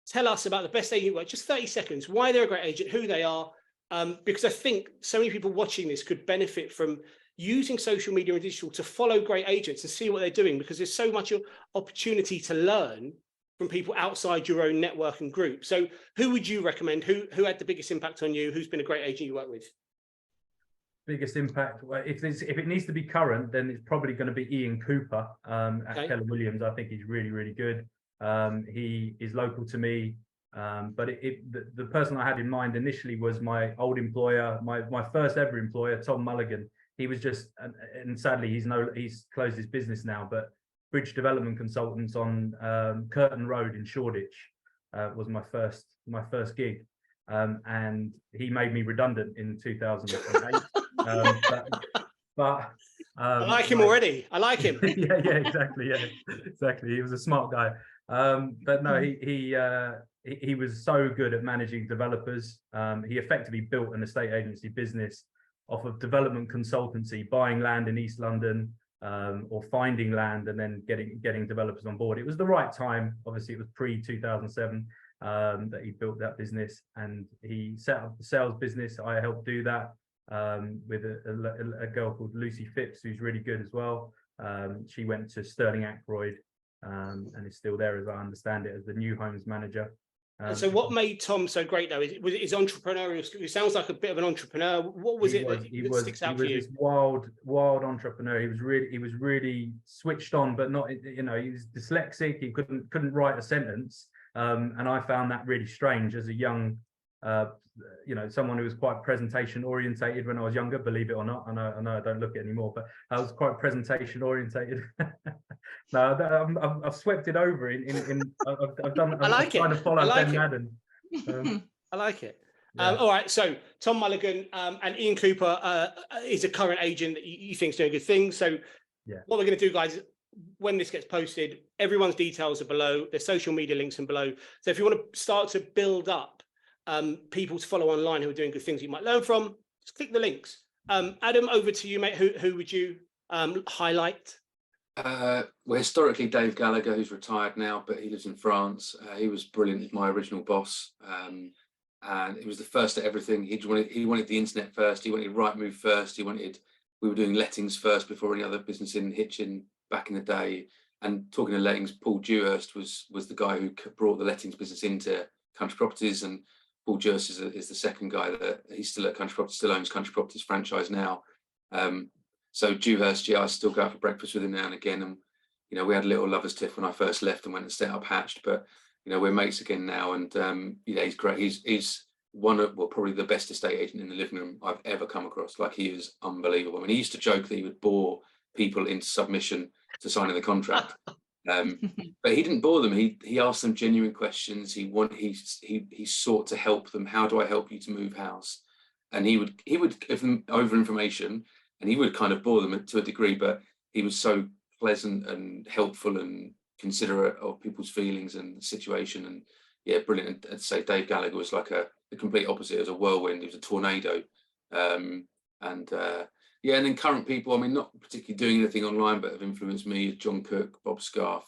Tell us about the best agent you work. Just 30 seconds. Why they're a great agent, who they are. Because I think so many people watching this could benefit from using social media and digital to follow great agents and see what they're doing, because there's so much opportunity to learn from people outside your own network and group. So who would you recommend? Who had the biggest impact on you? Who's been a great agent you work with? Biggest impact? Well, if it needs to be current, then it's probably going to be Iain Cooper at Keller Williams. I think he's really, really good. He is local to me. But the person I had in mind initially was my old employer, my first ever employer, Tom Mulligan. He was just, and sadly he's closed his business now, but Bridge Development Consultants on Curtin Road in Shoreditch was my first gig, and he made me redundant in 2008. But I like him already. I like him. yeah, exactly. He was a smart guy. But no, he was so good at managing developers. He effectively built an estate agency business off of development consultancy, buying land in East London, or finding land and then getting developers on board. It was the right time. Obviously, it was pre-2007 that he built that business, and he set up the sales business. I helped do that with a girl called Lucy Phipps, who's really good as well. She went to Sterling Ackroyd and is still there, as I understand it, as the new homes manager. And so what made Tom so great though? Was it his entrepreneurial skill? He sounds like a bit of an entrepreneur. What was that sticks out for you? He was this wild entrepreneur. He was really switched on, but not, you know, he was dyslexic. He couldn't write a sentence. And I found that really strange as a young, you know, someone who was quite presentation orientated when I was younger, believe it or not. I know I don't look it anymore, but I was quite presentation orientated. No, I've swept it over I've done. I like it. Trying to follow Ben Madden. I like it. Yeah. All right, so Tom Mulligan and Iain Cooper is a current agent that you think is doing good things. So yeah, what we're going to do, guys, when this gets posted, everyone's details are below. Their social media links are below. So if you want to start to build up people to follow online who are doing good things you might learn from, just click the links. Adam, over to you, mate. Who would you highlight? Well, historically, Dave Gallagher, who's retired now, but he lives in France. He was brilliant. He's my original boss, and he was the first at everything. He wanted the internet first. He wanted Rightmove first. We were doing lettings first before any other business in Hitchin back in the day. And talking to lettings, Paul Dewhurst was the guy who brought the lettings business into Country Properties, and Paul Dewhurst is the second guy that he's still at Country Properties, still owns Country Properties franchise now. So Dewhurst, I still go out for breakfast with him now and again. And, you know, we had a little lovers tiff when I first left and went and set up Hatched, but, you know, we're mates again now. And, he's great. He's probably the best estate agent in the living room I've ever come across. Like, he is unbelievable. I mean, he used to joke that he would bore people into submission to signing the contract. But he didn't bore them. He asked them genuine questions. He sought to help them. How do I help you to move house? And he would give them over information, and he would kind of bore them to a degree, but he was so pleasant and helpful and considerate of people's feelings and the situation. And yeah, brilliant. I'd say Dave Gallagher was like the complete opposite. It was a whirlwind. He was a tornado. And then current people, I mean, not particularly doing anything online, but have influenced me: John Cook, Bob Scarf,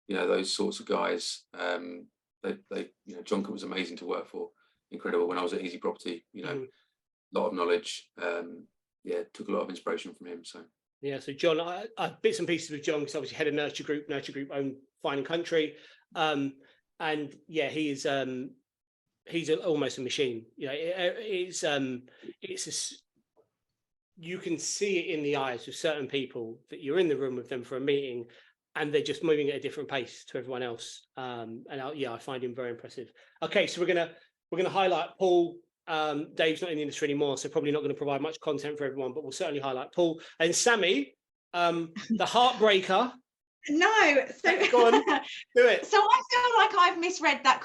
you know, those sorts of guys. John Cook was amazing to work for. Incredible. When I was at Easy Property, you know, a lot of knowledge. Took a lot of inspiration from him. So yeah, so John, I bits and pieces with John, because obviously head of Nurture Group owned Fine and Country, and yeah, he's almost a machine. You know, you can see it in the eyes of certain people that you're in the room with them for a meeting, and they're just moving at a different pace to everyone else. I find him very impressive. Okay, so we're gonna highlight Paul. Dave's not in the industry anymore, so probably not going to provide much content for everyone, but we'll certainly highlight Paul and Sammie, the heartbreaker. No, so go on, do it. So I feel like I've misread that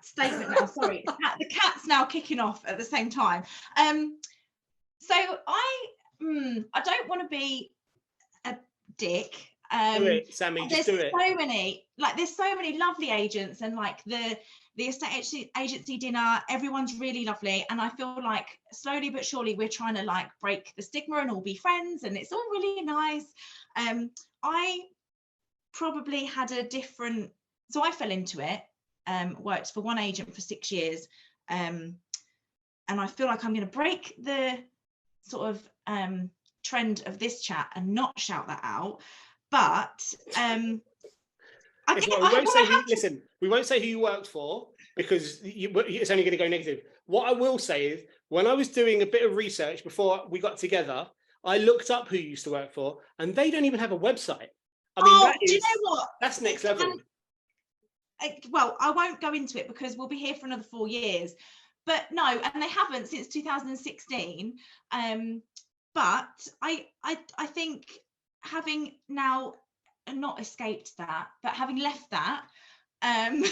statement now. Sorry, the cat's now kicking off at the same time. So I don't want to be a dick. Do it, Sammie. Just do it. There's so many lovely agents, and like the estate agency dinner, everyone's really lovely, and I feel like slowly but surely we're trying to like break the stigma and all be friends, and it's all really nice. I probably had so I fell into it, worked for one agent for 6 years, and I feel like I'm going to break the sort of trend of this chat and not shout that out, but we won't say who you worked for, because it's only going to go negative. What I will say is, when I was doing a bit of research before we got together, I looked up who you used to work for, and they don't even have a website. I mean, do you know what? That's next level. Well, I won't go into it because we'll be here for another 4 years. But no, and they haven't since 2016. But I think, having now not escaped that, but having left that, I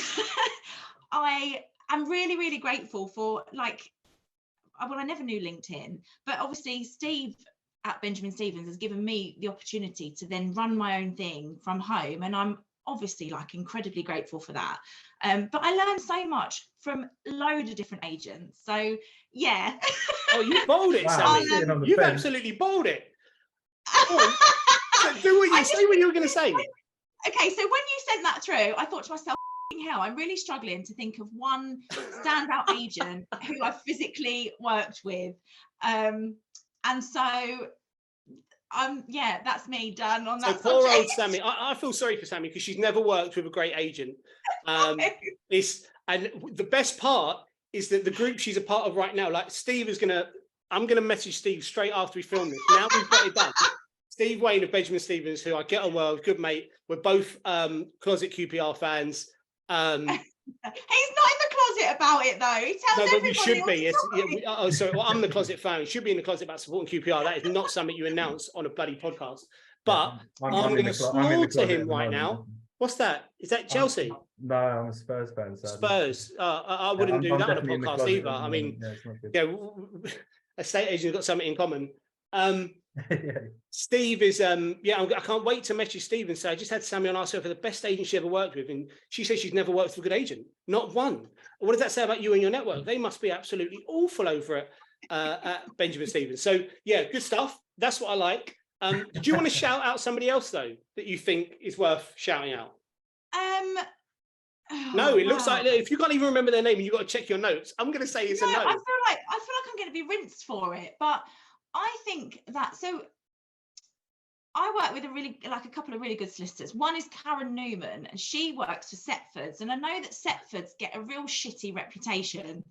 am really, really grateful for, like, well, I never knew LinkedIn, but obviously Steve at Benjamin Stevens has given me the opportunity to then run my own thing from home, and I'm obviously like incredibly grateful for that. But I learned so much from a load of different agents. So yeah. Oh, you bowled it, Sammie. You've absolutely bowled it. Do what you say what you were going to say. Okay, so when you sent that through, I thought to myself, hell, I'm really struggling to think of one standout agent who I've physically worked with. And so yeah, that's me done on So that poor subject. old Sammie. I feel sorry for Sammie because she's never worked with a great agent. And the best part is that the group she's a part of right now, like I'm gonna message Steve straight after we film this. Now we've got it done. Steve Wayne of Benjamin Stevens, who I get on well, good mate. We're both closet QPR fans. He's not in the closet about it though. He tells No, but we everybody should all be. the time. Sorry. Well, I'm the closet fan. We should be in the closet about supporting QPR. That is not something you announce on a bloody podcast. But I'm going to slaughter him right now. What's that? Is that Chelsea? No, I'm a Spurs fan. Spurs. I wouldn't do that on a podcast either. I mean, estate agents got something in common. Steve is I can't wait to message Steve and say I just had Sammie on, ask her for the best agent she ever worked with, and she says she's never worked with a good agent, not one. What does that say about you and your network? They must be absolutely awful over at Benjamin Stevens. So yeah, good stuff. That's what I like. Do you want to shout out somebody else though that you think is worth shouting out? No, it looks like if you can't even remember their name and you've got to check your notes, I'm going to say it's a no. I feel like I'm going to be rinsed for it, but I think that I work with a couple of really good solicitors. One is Karen Newman, and she works for Setfords, and I know that Setfords get a real shitty reputation.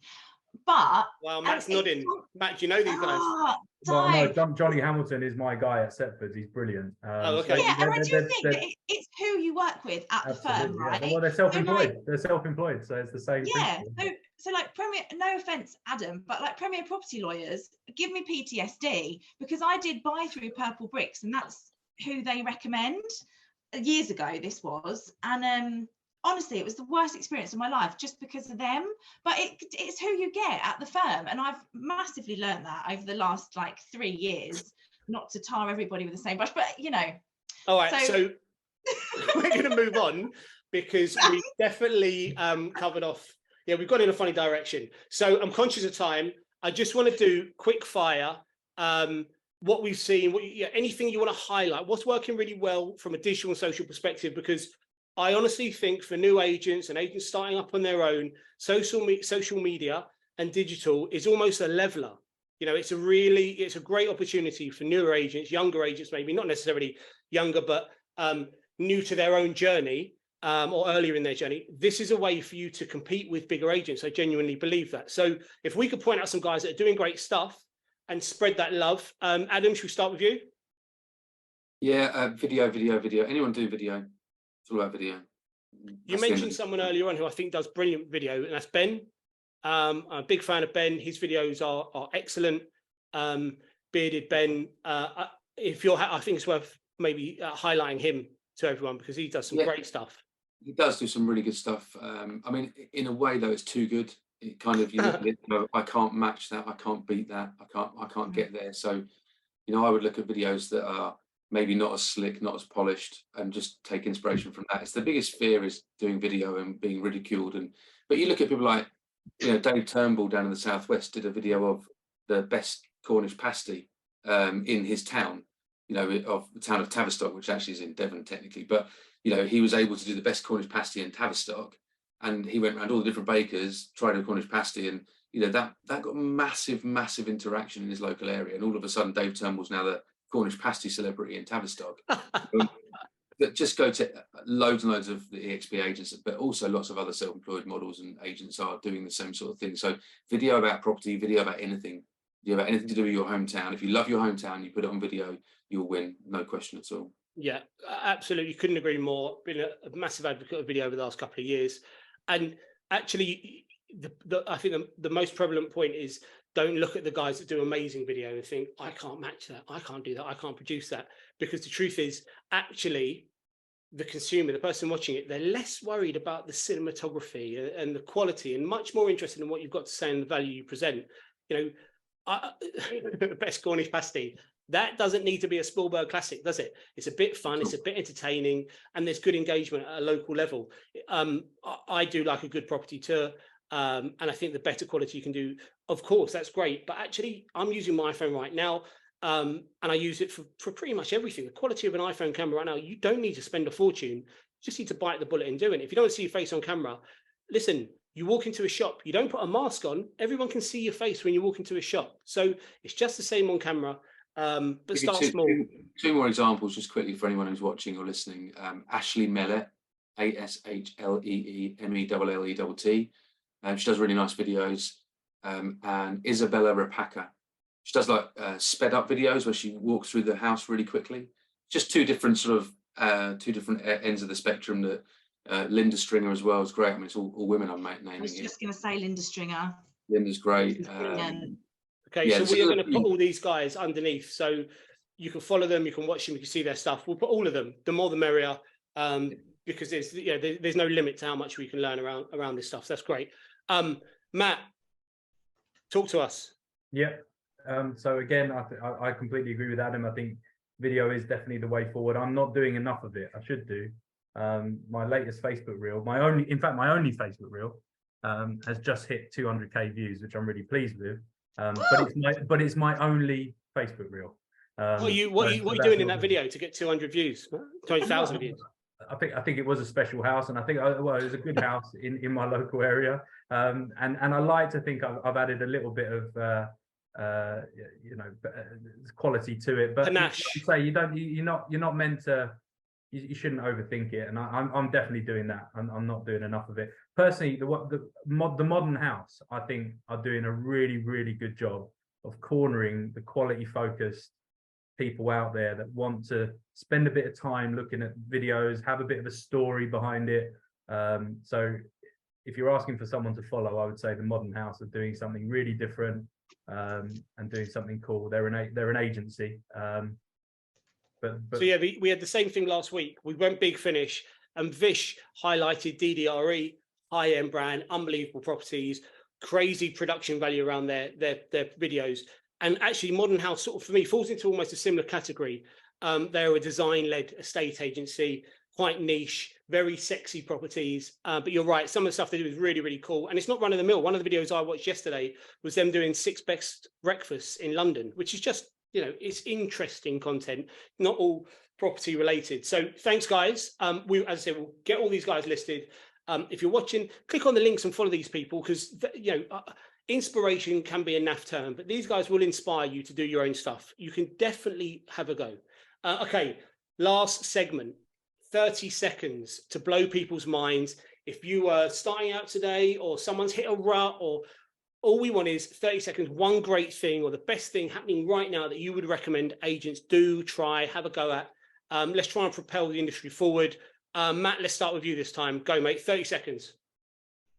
But Matt's nodding. Matt, do you know these guys? Well, no, Johnny Hamilton is my guy at Setfords. He's brilliant. Okay. Yeah, and I do think that it's who you work with at the firm, right? Yeah. Well, they're self-employed. They're self-employed, so it's the same. Yeah. So like Premier, no offense, Adam, but like Premier Property Lawyers give me PTSD because I did buy through Purple Bricks, and that's who they recommend. Years ago, this was, and honestly, it was the worst experience of my life just because of them. But it's who you get at the firm. And I've massively learned that over the last 3 years, not to tar everybody with the same brush, but All right, so we're going to move on because we've definitely covered off. Yeah, we've gone in a funny direction. So I'm conscious of time. I just want to do quick fire. What we've seen, anything you want to highlight, what's working really well from a digital and social perspective, because I honestly think for new agents and agents starting up on their own, social media and digital is almost a leveler. It's a great opportunity for newer agents, younger agents, maybe not necessarily younger, but new to their own journey or earlier in their journey. This is a way for you to compete with bigger agents. I genuinely believe that. So if we could point out some guys that are doing great stuff and spread that love. Adam, should we start with you? Yeah, video. Anyone do video? It's all about video. You mentioned someone earlier on who I think does brilliant video, and that's Ben. I'm a big fan of Ben. His videos are excellent. Bearded Ben. I think it's worth maybe highlighting him to everyone because he does some great stuff. He does do some really good stuff. I mean, in a way though, it's too good. It kind of, you look at it, I can't match that. I can't beat that. I can't get there. So, I would look at videos that are maybe not as slick, not as polished, and just take inspiration from that. It's the biggest fear is doing video and being ridiculed. But you look at people like, Dave Turnbull down in the southwest did a video of the best Cornish pasty in his town, of the town of Tavistock, which actually is in Devon technically. But he was able to do the best Cornish pasty in Tavistock, and he went around all the different bakers, tried a Cornish pasty, and that got massive interaction in his local area. And all of a sudden, Dave Turnbull's now the Cornish pasty celebrity in Tavistock. That just go to loads and loads of the EXP agents, but also lots of other self-employed models and agents are doing the same sort of thing. So video about property, video about anything to do with your hometown. If you love your hometown, you put it on video, you'll win, no question at all. Yeah, absolutely. Couldn't agree more. Been a massive advocate of video over the last couple of years. And actually, I think the most prevalent point is don't look at the guys that do amazing video and think, I can't match that. I can't do that. I can't produce that. Because the truth is, actually, the consumer, the person watching it, they're less worried about the cinematography and the quality and much more interested in what you've got to say and the value you present. Best Cornish pasty. That doesn't need to be a Spielberg classic, does it? It's a bit fun, it's a bit entertaining, and there's good engagement at a local level. I do like a good property tour. And I think the better quality you can do, of course, that's great. But actually, I'm using my iPhone right now, and I use it for pretty much everything. The quality of an iPhone camera right now, you don't need to spend a fortune. You just need to bite the bullet and do it. If you don't see your face on camera, listen, you walk into a shop, you don't put a mask on, everyone can see your face when you walk into a shop. So it's just the same on camera. But Give you start small. two more examples just quickly for anyone who's watching or listening. Ashley Mellett, ASHLEEMELLETT. She does really nice videos. And Isabella Rapaka. She does like sped up videos where she walks through the house really quickly. Just two different ends of the spectrum. That Linda Stringer as well is great. I mean, it's all women I'm naming. I was just going to say Linda Stringer. Linda's great. Okay, yeah, so so we are going to put all these guys underneath, so you can follow them, you can watch them, you can see their stuff. We'll put all of them. The more, the merrier, because there's no limit to how much we can learn around this stuff. So that's great. Matt, talk to us. Yeah. So again, I completely agree with Adam. I think video is definitely the way forward. I'm not doing enough of it. I should do. My latest Facebook reel, my only Facebook reel, has just hit 200k views, which I'm really pleased with. But it's my only Facebook reel. What are you doing in that video to get 200 views, 20,000 views? I think it was a special house, and I think it was a good house in my local area. And I like to think I've added a little bit of quality to it. But panache. Like you say, you're not meant to. You shouldn't overthink it, and I'm definitely doing that. I'm not doing enough of it personally. The Modern House, I think, are doing a really, really good job of cornering the quality focused people out there that want to spend a bit of time looking at videos, have a bit of a story behind it. So if you're asking for someone to follow, I would say the Modern House are doing something really different and doing something cool. They're an agency. But so yeah, we had the same thing last week. We went Big Finish, and Vish highlighted DDRE, high-end brand, unbelievable properties, crazy production value around their videos. And actually, Modern House sort of, for me, falls into almost a similar category. They're a design-led estate agency, quite niche, very sexy properties. But you're right, some of the stuff they do is really, really cool. And it's not run-of-the-mill. One of the videos I watched yesterday was them doing 6 best breakfasts in London, which is just, it's interesting content, not all property related. So thanks, guys. As I said, we'll get all these guys listed. If you're watching, click on the links and follow these people, because inspiration can be a naff term, but these guys will inspire you to do your own stuff. You can definitely have a go. Okay, last segment, 30 seconds to blow people's minds. If you are starting out today, or someone's hit a rut, or all we want is 30 seconds, one great thing or the best thing happening right now that you would recommend agents do, try, have a go at. Let's try and propel the industry forward. Matt, let's start with you this time. Go, mate, 30 seconds.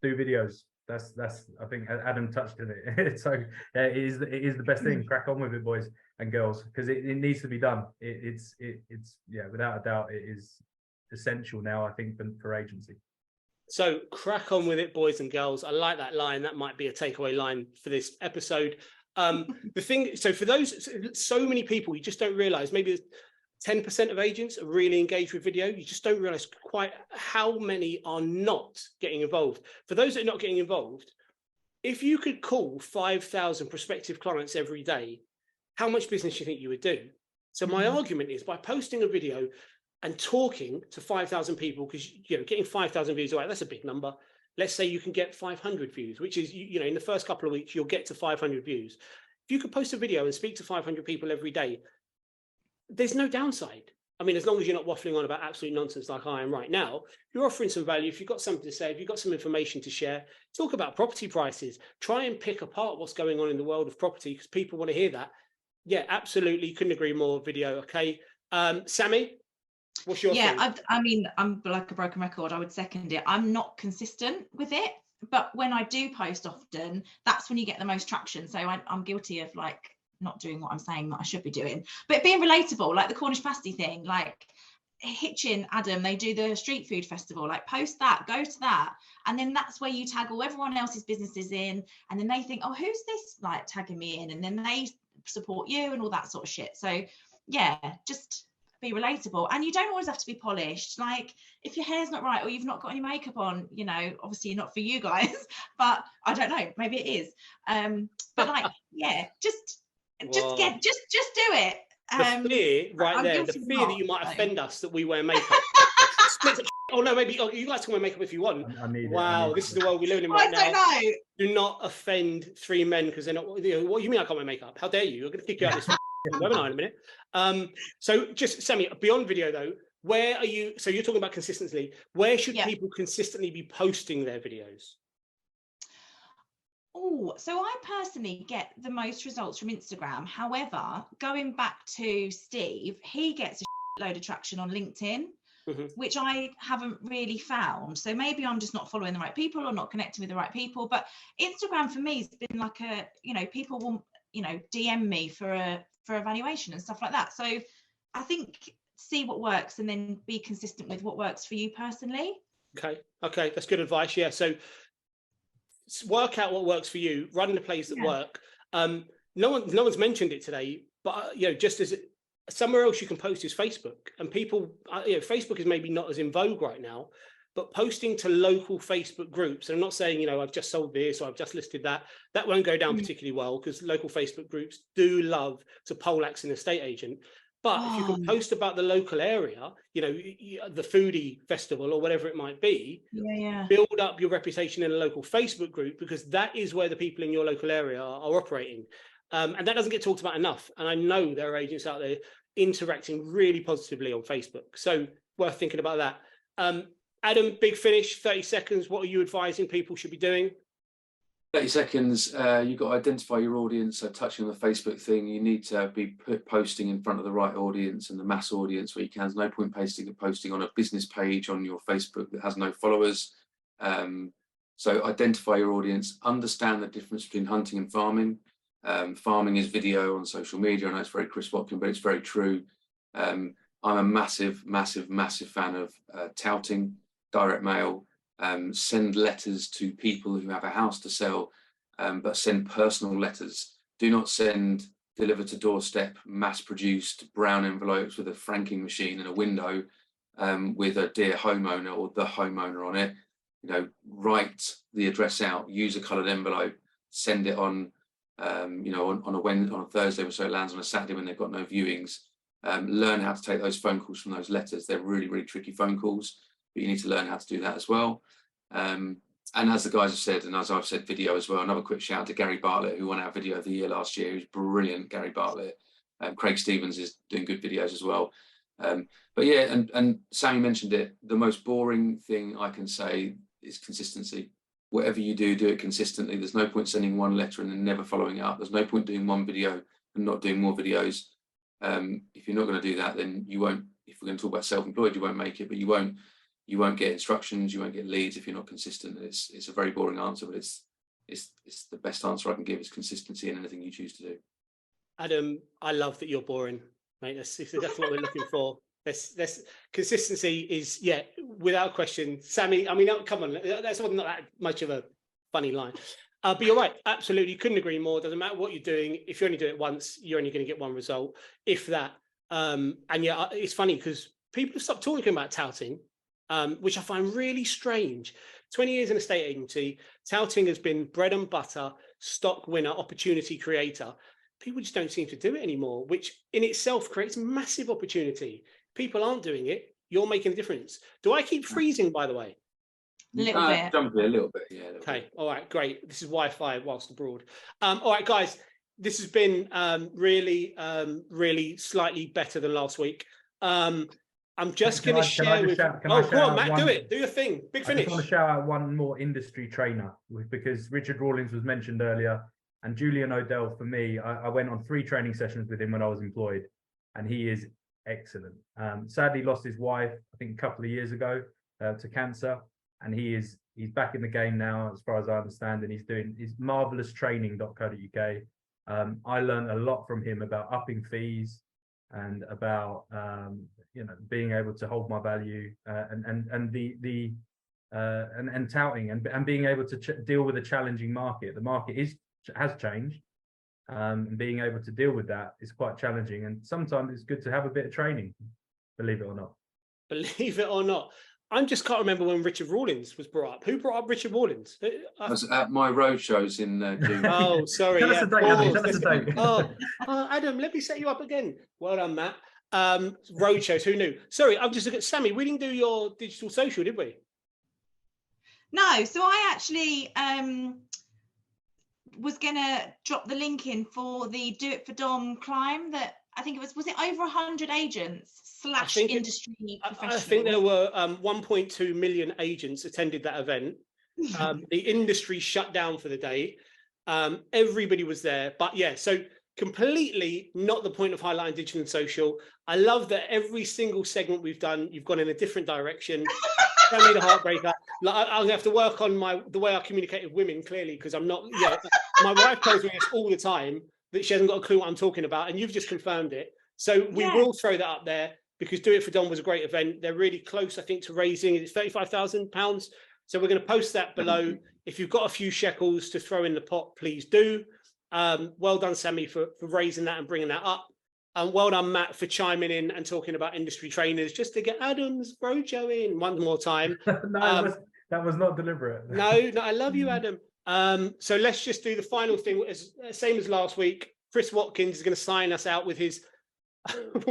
Do videos. That's I think Adam touched on it. So it is the best thing. Crack on with it, boys and girls, because it needs to be done. It's without a doubt, it is essential now, I think, for agency. So crack on with it, boys and girls. I like that line. That might be a takeaway line for this episode. The thing, so for those, so many people, you just don't realize, maybe 10% of agents are really engaged with video. You just don't realize quite how many are not getting involved. For those that are not getting involved, if you could call 5,000 prospective clients every day, how much business do you think you would do? So my argument is, by posting a video and talking to 5,000 people, because getting 5,000 views, that's a big number. Let's say you can get 500 views, which is, in the first couple of weeks, you'll get to 500 views. If you could post a video and speak to 500 people every day, there's no downside. I mean, as long as you're not waffling on about absolute nonsense like I am right now, you're offering some value. If you've got something to say, if you've got some information to share, talk about property prices, try and pick apart what's going on in the world of property, because people want to hear that. Yeah, absolutely. Couldn't agree more. Video. Okay. Sammie, what's your thing? I mean, I'm like a broken record. I would second it. I'm not consistent with it, but when I do post often, that's when you get the most traction. So I'm guilty of not doing what I'm saying that I should be doing, but being relatable, like the Cornish pasty thing, like Hitchin, Adam, they do the street food festival, post that, go to that, and then that's where you tag all everyone else's businesses in, and then they think, oh, who's this tagging me in, and then they support you and all that sort of shit. So yeah, just be relatable, and you don't always have to be polished. If your hair's not right or you've not got any makeup on, obviously not for you guys, but I don't know, maybe it is, but just do it. The fear right there, the fear that you might offend us that we wear makeup. Oh no, maybe you guys can wear makeup if you want. This is the world we live in right now. I don't know. Do not offend 3 men because they're not. What do you mean I can't wear makeup? How dare you? You're going to kick you out of this webinar in a minute. So just Sammie, beyond video though, where are you? So you're talking about consistency. Where should people consistently be posting their videos? Oh, so I personally get the most results from Instagram. However, going back to Steve, he gets a load of traction on LinkedIn, which I haven't really found. So maybe I'm just not following the right people or not connecting with the right people. But Instagram for me has been like a, people will, DM me for evaluation and stuff like that. So I think see what works and then be consistent with what works for you personally. Okay, that's good advice. Yeah, so work out what works for you, run the plays that work. No one's mentioned it today, but just as somewhere else you can post is Facebook, and people, Facebook is maybe not as in vogue right now, but posting to local Facebook groups. And I'm not saying, I've just sold this or I've just listed that. That won't go down particularly well because local Facebook groups do love to poleaxe an estate agent. But if you can post about the local area, the foodie festival or whatever it might be, build up your reputation in a local Facebook group, because that is where the people in your local area are operating. And that doesn't get talked about enough. And I know there are agents out there interacting really positively on Facebook. So worth thinking about that. Adam, big finish, 30 seconds. What are you advising people should be doing? 30 seconds, you've got to identify your audience. So touching on the Facebook thing, you need to be posting in front of the right audience and the mass audience where you can. There's no point posting on a business page on your Facebook that has no followers. So identify your audience, understand the difference between hunting and farming. Farming is video on social media. I know it's very Chris Watkin, but it's very true. I'm a massive fan of touting, direct mail. Send letters to people who have a house to sell, but send personal letters. Do not send delivered to doorstep, mass-produced brown envelopes with a franking machine and a window with a dear homeowner or the homeowner on it. Write the address out, use a coloured envelope, send it on, on a Thursday, so it lands on a Saturday when they've got no viewings. Learn how to take those phone calls from those letters. They're really, really tricky phone calls, but you need to learn how to do that as well. And as the guys have said, and as I've said, video as well. Another quick shout out to Gary Bartlett, who won our video of the year last year. He was brilliant, Gary Bartlett. Craig Stevens is doing good videos as well. But yeah, and Sammie mentioned it. The most boring thing I can say is consistency. Whatever you do, do it consistently. There's no point sending one letter and then never following it up. There's no point doing one video and not doing more videos. If you're not going to do that, then you won't. If we're going to talk about self-employed, you won't make it, but you won't get instructions, you won't get leads if you're not consistent. It's a very boring answer, but it's the best answer I can give is consistency in anything you choose to do. Adam, I love that you're boring, mate. That's what we're looking for. That's consistency is, without question. Sammie, I mean, come on, that's not that much of a funny line. But you're right, absolutely, couldn't agree more. Doesn't matter what you're doing. If you only do it once, you're only going to get one result, if that. And it's funny because people have stopped talking about touting, which I find really strange. 20 years in a estate agency, touting has been bread and butter, stock winner, opportunity creator. People just don't seem to do it anymore, which in itself creates massive opportunity. People aren't doing it. You're making a difference. Do I keep freezing, by the way? A little bit. Jumping a little bit, yeah. Okay, all right, great. This is Wi-Fi whilst abroad. All right, guys, this has been really slightly better than last week. I'm just going to share with... Oh, go on, Matt, do it. Do your thing. Big finish. I just want to shout out one more industry trainer, because Richard Rawlings was mentioned earlier, and Julian O'Dell, for me, I went on 3 training sessions with him when I was employed, and he is excellent. Sadly lost his wife, I think a couple of years ago, to cancer, and he's back in the game now, as far as I understand, and he's doing his marvelloustraining.co.uk. I learned a lot from him about upping fees and about being able to hold my value and touting and being able to deal with a challenging market. The market has changed, and being able to deal with that is quite challenging. And sometimes it's good to have a bit of training, believe it or not. Believe it or not. I just can't remember when Richard Rawlings was brought up. Who brought up Richard Rawlings? I was at my road shows in June. Oh, sorry. Tell us a date, Adam. Tell us a date. Adam, let me set you up again. Well done, Matt. Road shows, who knew? Sorry, I'm just looking at Sammie. We didn't do your digital social, did we? No, so I actually was gonna drop the link in for the Do It for Dom climb that I think was it over 100 agents / industry professionals? I think there were 1.2 million agents attended that event. The industry shut down for the day. Everybody was there, but yeah, so completely not the point of highlighting digital and social. I love that every single segment we've done, you've gone in a different direction. Tell me the heartbreaker. Like, I'm gonna have to work on the way I communicate with women, clearly, because I'm not. Yeah, my wife tells me this all the time that she hasn't got a clue what I'm talking about, and you've just confirmed it. So we will throw that up there because Do It for Dom was a great event. They're really close, I think, to raising it's £35,000. So we're going to post that below. If you've got a few shekels to throw in the pot, please do. Well done, Sammie, for raising that and bringing that up. And well done, Matt, for chiming in and talking about industry trainers, just to get Adam's Brojo in one more time. No, that was not deliberate. No, I love you, Adam. So let's just do the final thing, same as last week. Chris Watkins is going to sign us out with his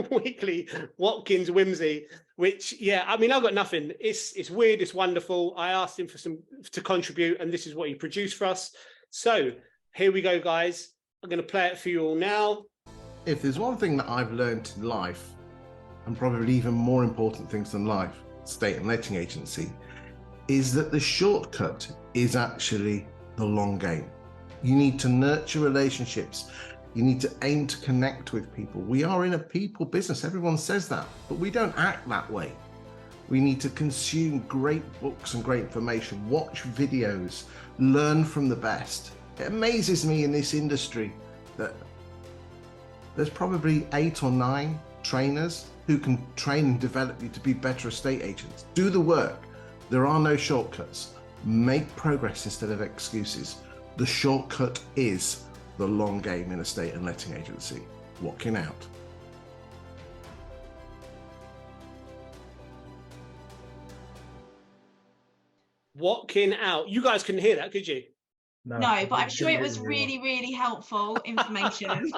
weekly Watkins whimsy, which, yeah, I mean, I've got nothing. It's weird, it's wonderful. I asked him to contribute, and this is what he produced for us. So here we go, guys. I'm going to play it for you all now. If there's one thing that I've learned in life, and probably even more important things than life, estate and letting agency, is that the shortcut is actually the long game. You need to nurture relationships. You need to aim to connect with people. We are in a people business. Everyone says that, but we don't act that way. We need to consume great books and great information, watch videos, learn from the best. It amazes me in this industry that there's probably 8 or 9 trainers who can train and develop you to be better estate agents. Do the work. There are no shortcuts. Make progress instead of excuses. The shortcut is the long game in estate and letting agency. Walking out. Walking out. You guys couldn't hear that, could you? No, but I'm sure it was really, really helpful information.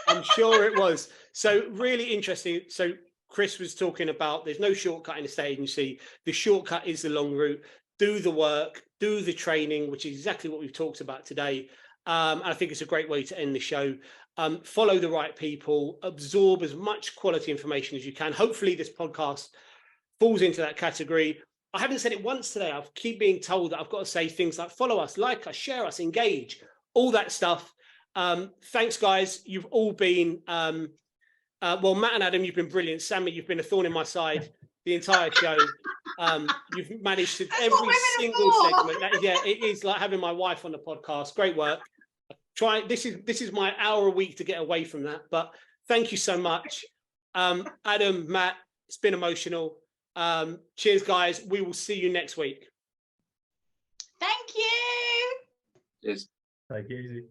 I'm sure it was. So really interesting. So Chris was talking about there's no shortcut in estate agency. The shortcut is the long route. Do the work, do the training, which is exactly what we've talked about today. And I think it's a great way to end the show. Follow the right people, absorb as much quality information as you can. Hopefully this podcast falls into that category. I haven't said it once today. I keep being told that I've got to say things like follow us, like us, share us, engage, all that stuff. Thanks, guys. You've all been, well, Matt and Adam, you've been brilliant. Sammie, you've been a thorn in my side the entire show. You've managed to every single segment. Yeah, it is like having my wife on the podcast. Great work. This is my hour a week to get away from that. But thank you so much. Adam, Matt, it's been emotional. Cheers, guys. We will see you next week. Thank you. Cheers. Take it easy.